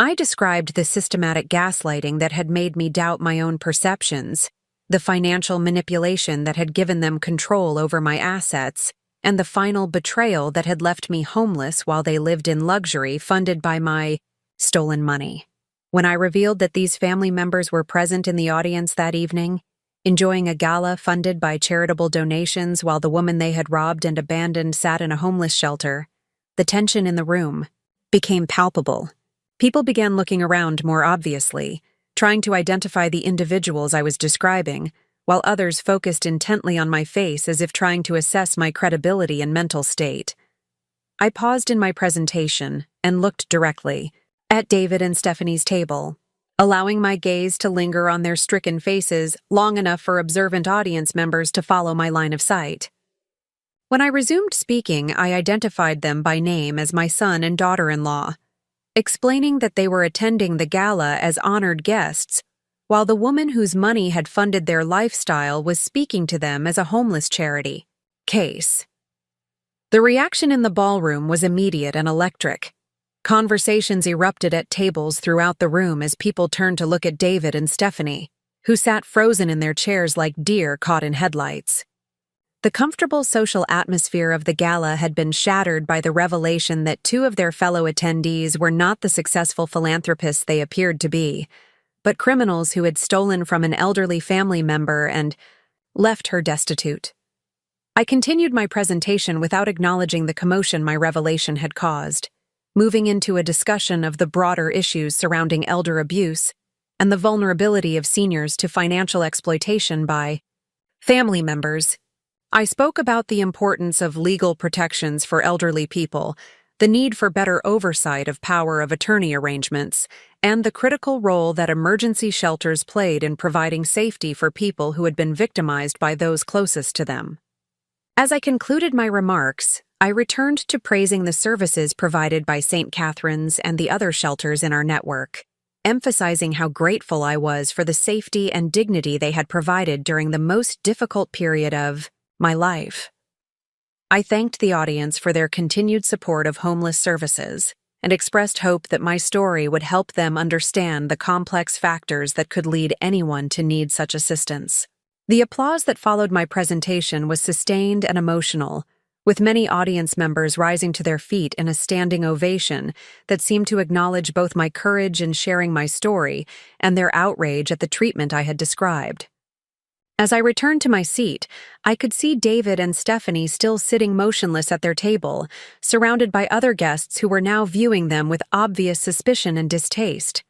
I described the systematic gaslighting that had made me doubt my own perceptions, the financial manipulation that had given them control over my assets, and the final betrayal that had left me homeless while they lived in luxury funded by my stolen money. When I revealed that these family members were present in the audience that evening, enjoying a gala funded by charitable donations while the woman they had robbed and abandoned sat in a homeless shelter, the tension in the room became palpable. People began looking around more obviously, trying to identify the individuals I was describing, while others focused intently on my face as if trying to assess my credibility and mental state. I paused in my presentation and looked directly at David and Stephanie's table, allowing my gaze to linger on their stricken faces long enough for observant audience members to follow my line of sight. When I resumed speaking, I identified them by name as my son and daughter-in-law, explaining that they were attending the gala as honored guests, while the woman whose money had funded their lifestyle was speaking to them as a homeless charity case. The reaction in the ballroom was immediate and electric. Conversations erupted at tables throughout the room as people turned to look at David and Stephanie, who sat frozen in their chairs like deer caught in headlights. The comfortable social atmosphere of the gala had been shattered by the revelation that two of their fellow attendees were not the successful philanthropists they appeared to be, but criminals who had stolen from an elderly family member and left her destitute. I continued my presentation without acknowledging the commotion my revelation had caused, moving into a discussion of the broader issues surrounding elder abuse and the vulnerability of seniors to financial exploitation by family members. I spoke about the importance of legal protections for elderly people, the need for better oversight of power of attorney arrangements, and the critical role that emergency shelters played in providing safety for people who had been victimized by those closest to them. As I concluded my remarks, I returned to praising the services provided by St. Catherine's and the other shelters in our network, emphasizing how grateful I was for the safety and dignity they had provided during the most difficult period of my life. I thanked the audience for their continued support of homeless services and expressed hope that my story would help them understand the complex factors that could lead anyone to need such assistance. The applause that followed my presentation was sustained and emotional, with many audience members rising to their feet in a standing ovation that seemed to acknowledge both my courage in sharing my story and their outrage at the treatment I had described. As I returned to my seat, I could see David and Stephanie still sitting motionless at their table, surrounded by other guests who were now viewing them with obvious suspicion and distaste.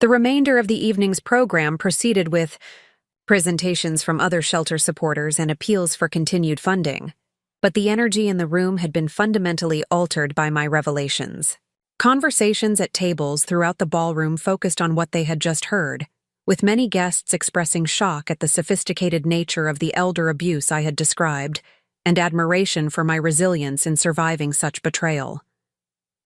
The remainder of the evening's program proceeded with presentations from other shelter supporters and appeals for continued funding, but the energy in the room had been fundamentally altered by my revelations. Conversations at tables throughout the ballroom focused on what they had just heard, with many guests expressing shock at the sophisticated nature of the elder abuse I had described, and admiration for my resilience in surviving such betrayal.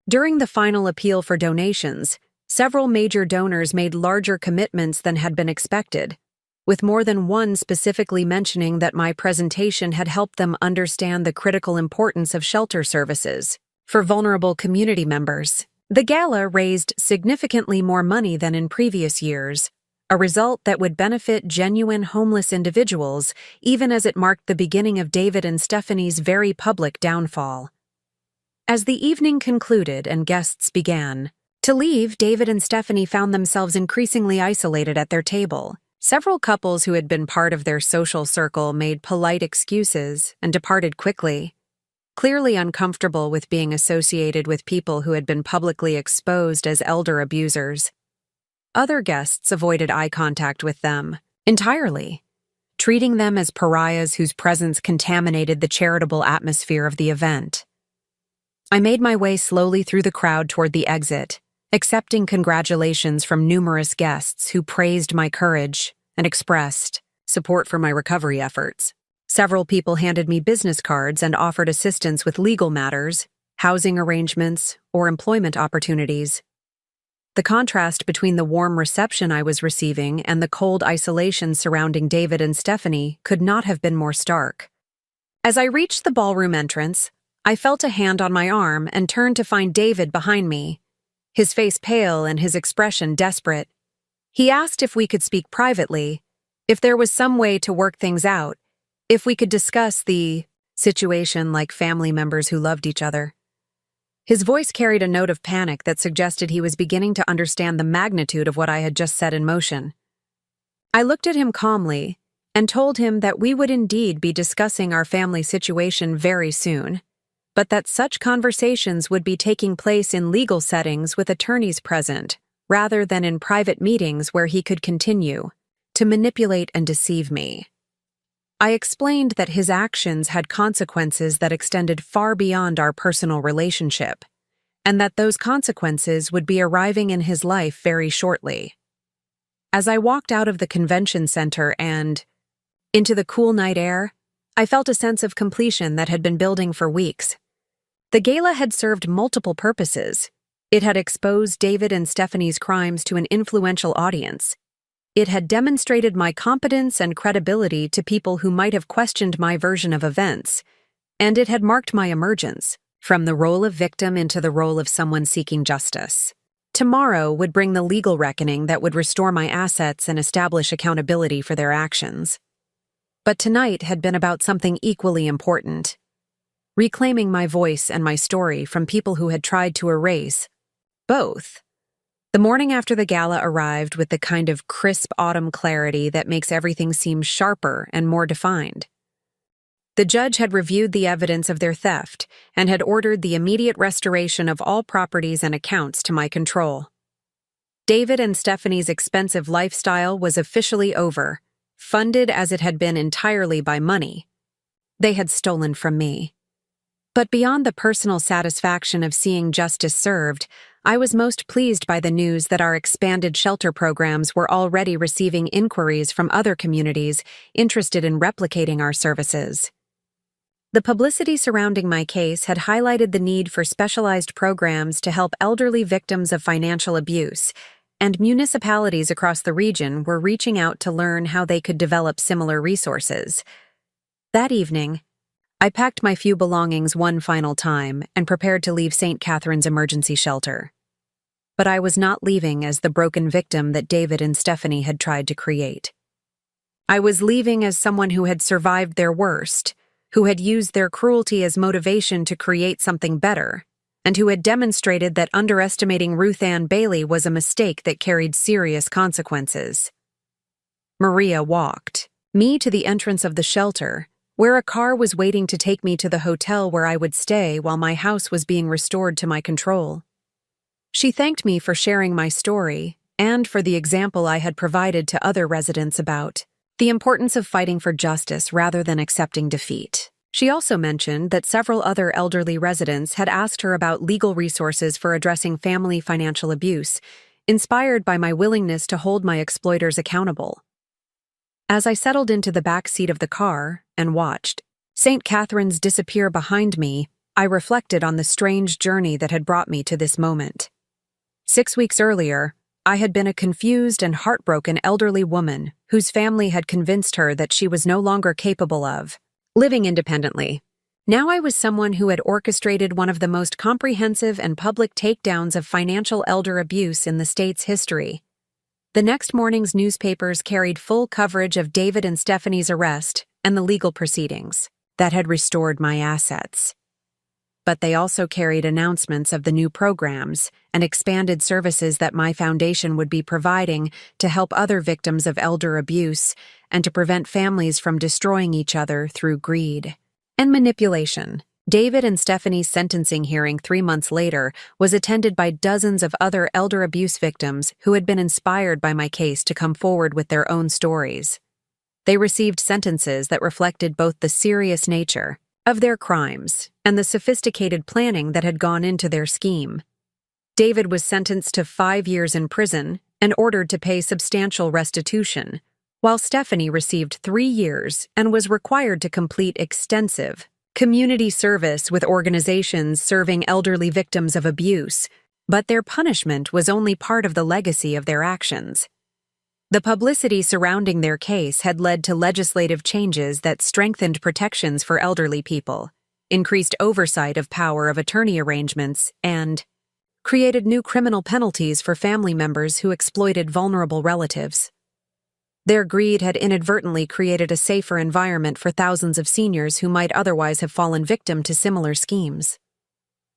During the final appeal for donations, several major donors made larger commitments than had been expected, with more than one specifically mentioning that my presentation had helped them understand the critical importance of shelter services for vulnerable community members. The gala raised significantly more money than in previous years, a result that would benefit genuine homeless individuals, even as it marked the beginning of David and Stephanie's very public downfall. As the evening concluded and guests began to leave, David and Stephanie found themselves increasingly isolated at their table. Several couples who had been part of their social circle made polite excuses and departed quickly, clearly uncomfortable with being associated with people who had been publicly exposed as elder abusers. Other guests avoided eye contact with them entirely, treating them as pariahs whose presence contaminated the charitable atmosphere of the event. I made my way slowly through the crowd toward the exit, accepting congratulations from numerous guests who praised my courage and expressed support for my recovery efforts. Several people handed me business cards and offered assistance with legal matters, housing arrangements, or employment opportunities. The contrast between the warm reception I was receiving and the cold isolation surrounding David and Stephanie could not have been more stark. As I reached the ballroom entrance, I felt a hand on my arm and turned to find David behind me, his face pale and his expression desperate. He asked if we could speak privately, if there was some way to work things out, if we could discuss the situation like family members who loved each other. His voice carried a note of panic that suggested he was beginning to understand the magnitude of what I had just set in motion. I looked at him calmly and told him that we would indeed be discussing our family situation very soon, but that such conversations would be taking place in legal settings with attorneys present, rather than in private meetings where he could continue to manipulate and deceive me. I explained that his actions had consequences that extended far beyond our personal relationship, and that those consequences would be arriving in his life very shortly. As I walked out of the convention center and into the cool night air, I felt a sense of completion that had been building for weeks. The gala had served multiple purposes. It had exposed David and Stephanie's crimes to an influential audience. It had demonstrated my competence and credibility to people who might have questioned my version of events, and it had marked my emergence from the role of victim into the role of someone seeking justice. Tomorrow would bring the legal reckoning that would restore my assets and establish accountability for their actions. But tonight had been about something equally important: reclaiming my voice and my story from people who had tried to erase both. The morning after the gala arrived with the kind of crisp autumn clarity that makes everything seem sharper and more defined. The judge had reviewed the evidence of their theft and had ordered the immediate restoration of all properties and accounts to my control. David and Stephanie's expensive lifestyle was officially over, funded as it had been entirely by money they had stolen from me. But beyond the personal satisfaction of seeing justice served, I was most pleased by the news that our expanded shelter programs were already receiving inquiries from other communities interested in replicating our services. The publicity surrounding my case had highlighted the need for specialized programs to help elderly victims of financial abuse, and municipalities across the region were reaching out to learn how they could develop similar resources. That evening, I packed my few belongings one final time and prepared to leave St. Catherine's emergency shelter. But I was not leaving as the broken victim that David and Stephanie had tried to create. I was leaving as someone who had survived their worst, who had used their cruelty as motivation to create something better, and who had demonstrated that underestimating Ruth Ann Bailey was a mistake that carried serious consequences. Maria walked me to the entrance of the shelter, where a car was waiting to take me to the hotel where I would stay while my house was being restored to my control. She thanked me for sharing my story and for the example I had provided to other residents about the importance of fighting for justice rather than accepting defeat. She also mentioned that several other elderly residents had asked her about legal resources for addressing family financial abuse, inspired by my willingness to hold my exploiters accountable. As I settled into the back seat of the car and watched St. Catherine's disappear behind me, I reflected on the strange journey that had brought me to this moment. 6 weeks earlier, I had been a confused and heartbroken elderly woman whose family had convinced her that she was no longer capable of living independently. Now I was someone who had orchestrated one of the most comprehensive and public takedowns of financial elder abuse in the state's history. The next morning's newspapers carried full coverage of David and Stephanie's arrest and the legal proceedings that had restored my assets. But they also carried announcements of the new programs and expanded services that my foundation would be providing to help other victims of elder abuse and to prevent families from destroying each other through greed and manipulation. David and Stephanie's sentencing hearing 3 months later was attended by dozens of other elder abuse victims who had been inspired by my case to come forward with their own stories. They received sentences that reflected both the serious nature of their crimes and the sophisticated planning that had gone into their scheme. David was sentenced to 5 years in prison and ordered to pay substantial restitution, while Stephanie received 3 years and was required to complete extensive community service with organizations serving elderly victims of abuse, but their punishment was only part of the legacy of their actions. The publicity surrounding their case had led to legislative changes that strengthened protections for elderly people, increased oversight of power of attorney arrangements, and created new criminal penalties for family members who exploited vulnerable relatives. Their greed had inadvertently created a safer environment for thousands of seniors who might otherwise have fallen victim to similar schemes.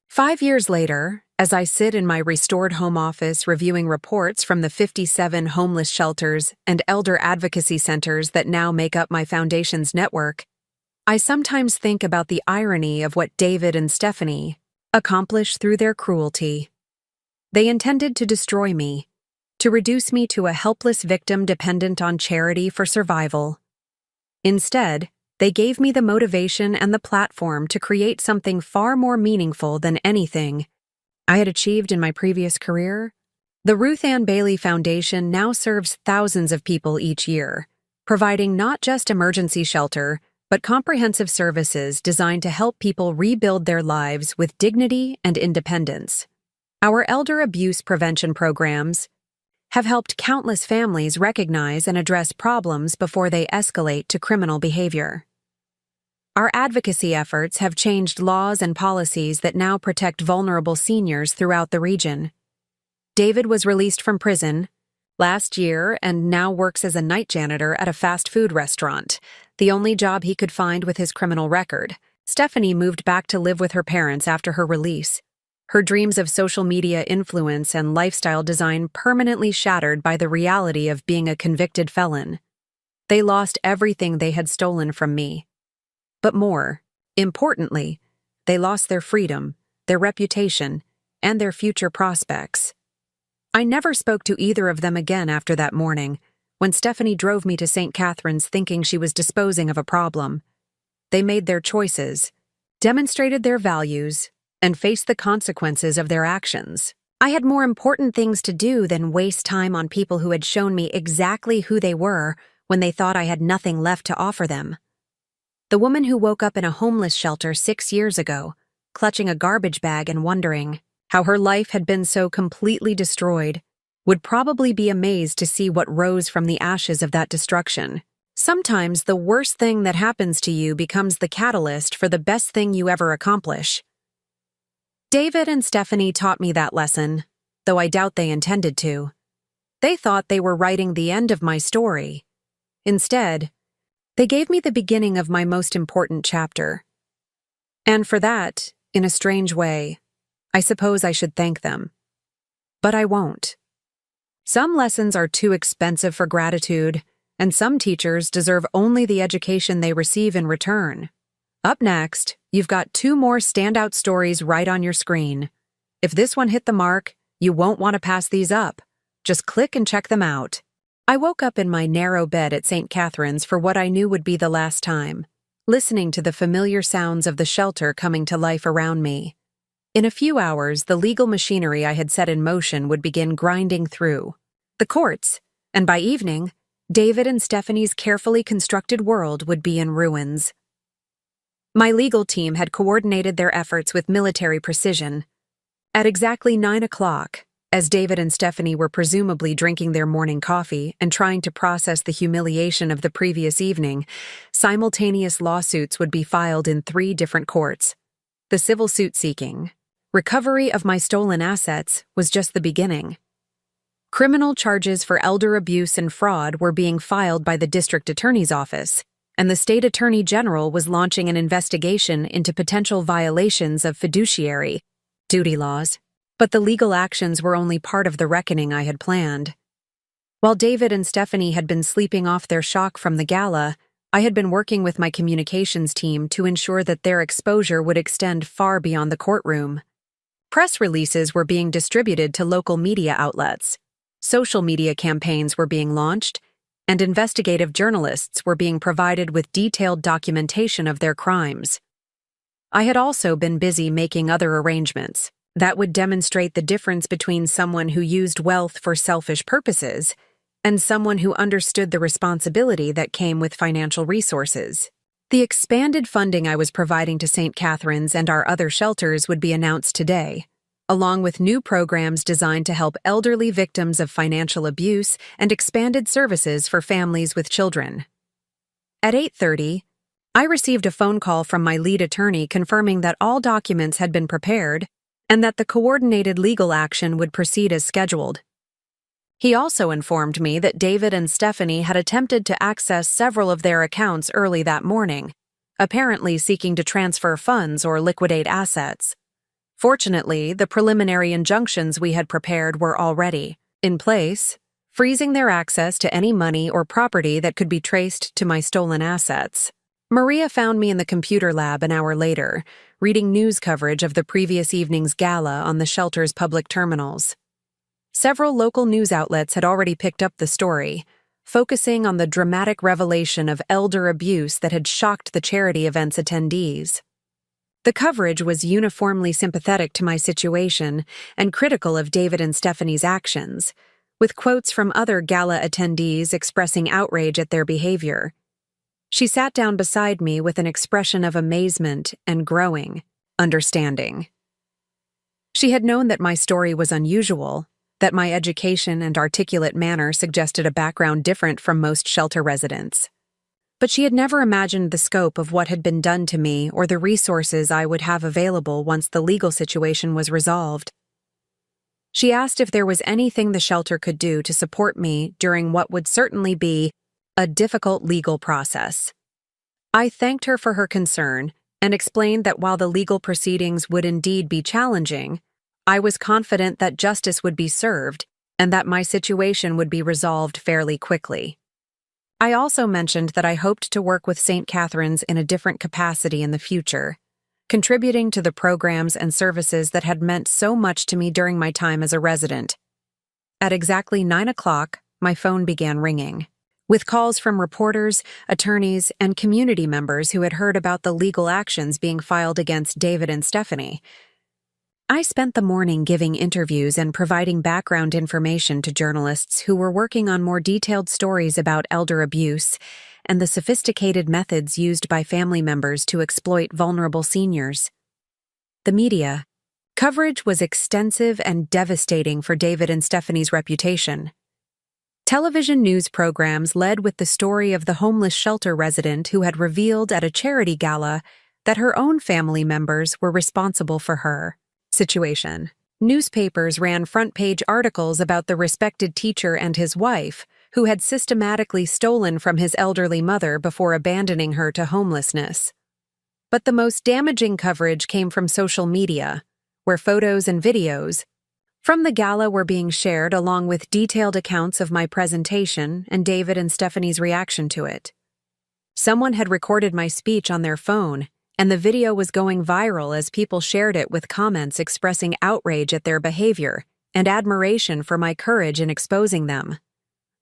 5 years later, as I sit in my restored home office reviewing reports from the 57 homeless shelters and elder advocacy centers that now make up my foundation's network, I sometimes think about the irony of what David and Stephanie accomplished through their cruelty. They intended to destroy me, to reduce me to a helpless victim dependent on charity for survival. Instead, they gave me the motivation and the platform to create something far more meaningful than anything I had achieved in my previous career. The Ruth Ann Bailey Foundation now serves thousands of people each year, providing not just emergency shelter, but comprehensive services designed to help people rebuild their lives with dignity and independence. Our elder abuse prevention programs have helped countless families recognize and address problems before they escalate to criminal behavior. Our advocacy efforts have changed laws and policies that now protect vulnerable seniors throughout the region. David was released from prison last year and now works as a night janitor at a fast food restaurant, the only job he could find with his criminal record. Stephanie moved back to live with her parents after her release, her dreams of social media influence and lifestyle design permanently shattered by the reality of being a convicted felon. They lost everything they had stolen from me. But more importantly, they lost their freedom, their reputation, and their future prospects. I never spoke to either of them again after that morning, when Stephanie drove me to St. Catharines thinking she was disposing of a problem. They made their choices, demonstrated their values, and faced the consequences of their actions. I had more important things to do than waste time on people who had shown me exactly who they were when they thought I had nothing left to offer them. The woman who woke up in a homeless shelter 6 years ago, clutching a garbage bag and wondering how her life had been so completely destroyed, would probably be amazed to see what rose from the ashes of that destruction. Sometimes the worst thing that happens to you becomes the catalyst for the best thing you ever accomplish. David and Stephanie taught me that lesson, though I doubt they intended to. They thought they were writing the end of my story. Instead, they gave me the beginning of my most important chapter. And for that, in a strange way, I suppose I should thank them. But I won't. Some lessons are too expensive for gratitude, and some teachers deserve only the education they receive in return. Up next, you've got 2 more standout stories right on your screen. If this one hit the mark, you won't want to pass these up. Just click and check them out. I woke up in my narrow bed at St. Catharines for what I knew would be the last time, listening to the familiar sounds of the shelter coming to life around me. In a few hours, the legal machinery I had set in motion would begin grinding through the courts, and by evening, David and Stephanie's carefully constructed world would be in ruins. My legal team had coordinated their efforts with military precision. At exactly 9 o'clock, as David and Stephanie were presumably drinking their morning coffee and trying to process the humiliation of the previous evening, simultaneous lawsuits would be filed in 3 different courts. The civil suit seeking recovery of my stolen assets was just the beginning. Criminal charges for elder abuse and fraud were being filed by the district attorney's office, and the state attorney general was launching an investigation into potential violations of fiduciary duty laws. But the legal actions were only part of the reckoning I had planned. While David and Stephanie had been sleeping off their shock from the gala, I had been working with my communications team to ensure that their exposure would extend far beyond the courtroom. Press releases were being distributed to local media outlets, social media campaigns were being launched, and investigative journalists were being provided with detailed documentation of their crimes. I had also been busy making other arrangements, That would demonstrate the difference between someone who used wealth for selfish purposes and someone who understood the responsibility that came with financial resources. The expanded funding I was providing to St. Catherine's and our other shelters would be announced today, along with new programs designed to help elderly victims of financial abuse and expanded services for families with children. At 8:30, I received a phone call from my lead attorney confirming that all documents had been prepared and that the coordinated legal action would proceed as scheduled. He also informed me that David and Stephanie had attempted to access several of their accounts early that morning, apparently seeking to transfer funds or liquidate assets. Fortunately, the preliminary injunctions we had prepared were already in place, freezing their access to any money or property that could be traced to my stolen assets. Maria found me in the computer lab an hour later, reading news coverage of the previous evening's gala on the shelter's public terminals. Several local news outlets had already picked up the story, focusing on the dramatic revelation of elder abuse that had shocked the charity event's attendees. The coverage was uniformly sympathetic to my situation and critical of David and Stephanie's actions, with quotes from other gala attendees expressing outrage at their behavior. She sat down beside me with an expression of amazement and growing understanding. She had known that my story was unusual, that my education and articulate manner suggested a background different from most shelter residents. But she had never imagined the scope of what had been done to me or the resources I would have available once the legal situation was resolved. She asked if there was anything the shelter could do to support me during what would certainly be a difficult legal process. I thanked her for her concern and explained that while the legal proceedings would indeed be challenging, I was confident that justice would be served and that my situation would be resolved fairly quickly. I also mentioned that I hoped to work with St. Catherine's in a different capacity in the future, contributing to the programs and services that had meant so much to me during my time as a resident. At exactly 9 o'clock, my phone began ringing, with calls from reporters, attorneys, and community members who had heard about the legal actions being filed against David and Stephanie. I spent the morning giving interviews and providing background information to journalists who were working on more detailed stories about elder abuse and the sophisticated methods used by family members to exploit vulnerable seniors. The media coverage was extensive and devastating for David and Stephanie's reputation. Television news programs led with the story of the homeless shelter resident who had revealed at a charity gala that her own family members were responsible for her situation. Newspapers ran front-page articles about the respected teacher and his wife, who had systematically stolen from his elderly mother before abandoning her to homelessness. But the most damaging coverage came from social media, where photos and videos from the gala were being shared along with detailed accounts of my presentation and David and Stephanie's reaction to it. Someone had recorded my speech on their phone, and the video was going viral as people shared it with comments expressing outrage at their behavior and admiration for my courage in exposing them.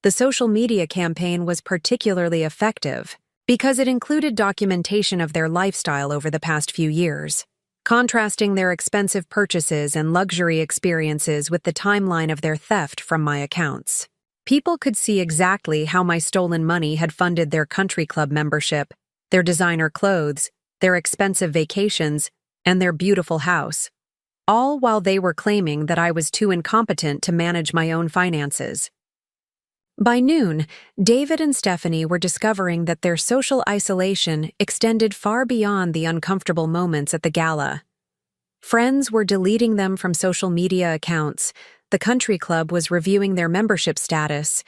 The social media campaign was particularly effective because it included documentation of their lifestyle over the past few years, contrasting their expensive purchases and luxury experiences with the timeline of their theft from my accounts. People could see exactly how my stolen money had funded their country club membership, their designer clothes, their expensive vacations, and their beautiful house, all while they were claiming that I was too incompetent to manage my own finances. By noon, David and Stephanie were discovering that their social isolation extended far beyond the uncomfortable moments at the gala. Friends were deleting them from social media accounts, the country club was reviewing their membership status,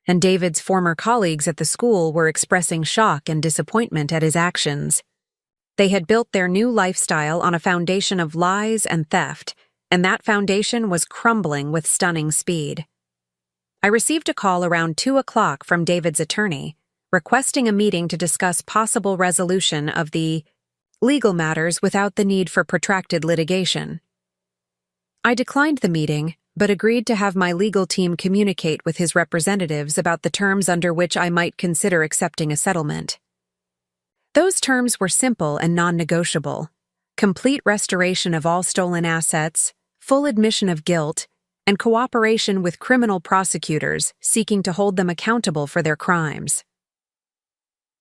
and David's former colleagues at the school were expressing shock and disappointment at his actions. They had built their new lifestyle on a foundation of lies and theft, and that foundation was crumbling with stunning speed. I received a call around 2 o'clock from David's attorney, requesting a meeting to discuss possible resolution of the legal matters without the need for protracted litigation. I declined the meeting, but agreed to have my legal team communicate with his representatives about the terms under which I might consider accepting a settlement. Those terms were simple and non-negotiable: complete restoration of all stolen assets, full admission of guilt, and cooperation with criminal prosecutors seeking to hold them accountable for their crimes.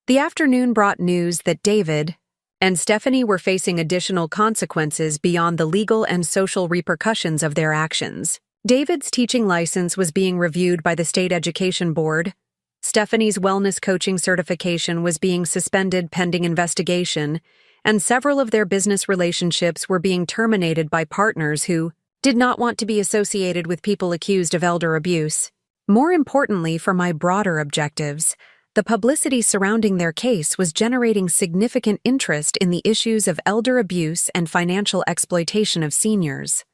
The afternoon brought news that David and Stephanie were facing additional consequences beyond the legal and social repercussions of their actions. David's teaching license was being reviewed by the State Education Board. Stephanie's wellness coaching certification was being suspended pending investigation, and several of their business relationships were being terminated by partners who did not want to be associated with people accused of elder abuse. More importantly, for my broader objectives, the publicity surrounding their case was generating significant interest in the issues of elder abuse and financial exploitation of seniors.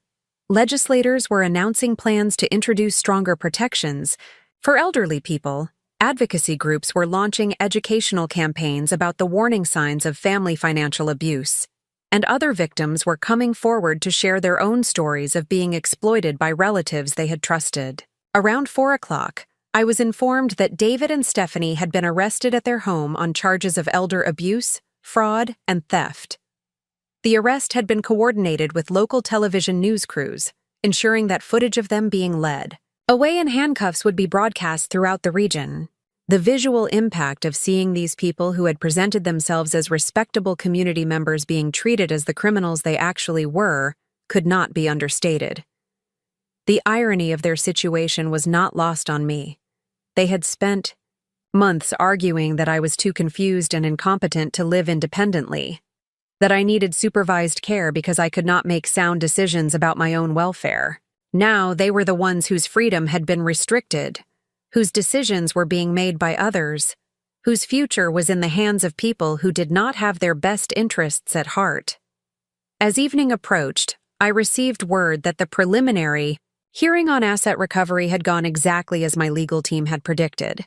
Legislators were announcing plans to introduce stronger protections for elderly people. Advocacy groups were launching educational campaigns about the warning signs of family financial abuse, and other victims were coming forward to share their own stories of being exploited by relatives they had trusted. Around 4 o'clock, I was informed that David and Stephanie had been arrested at their home on charges of elder abuse, fraud, and theft. The arrest had been coordinated with local television news crews, ensuring that footage of them being led away in handcuffs would be broadcast throughout the region. The visual impact of seeing these people who had presented themselves as respectable community members being treated as the criminals they actually were could not be understated. The irony of their situation was not lost on me. They had spent months arguing that I was too confused and incompetent to live independently, that I needed supervised care because I could not make sound decisions about my own welfare. Now they were the ones whose freedom had been restricted, whose decisions were being made by others, whose future was in the hands of people who did not have their best interests at heart. As evening approached, I received word that the preliminary hearing on asset recovery had gone exactly as my legal team had predicted.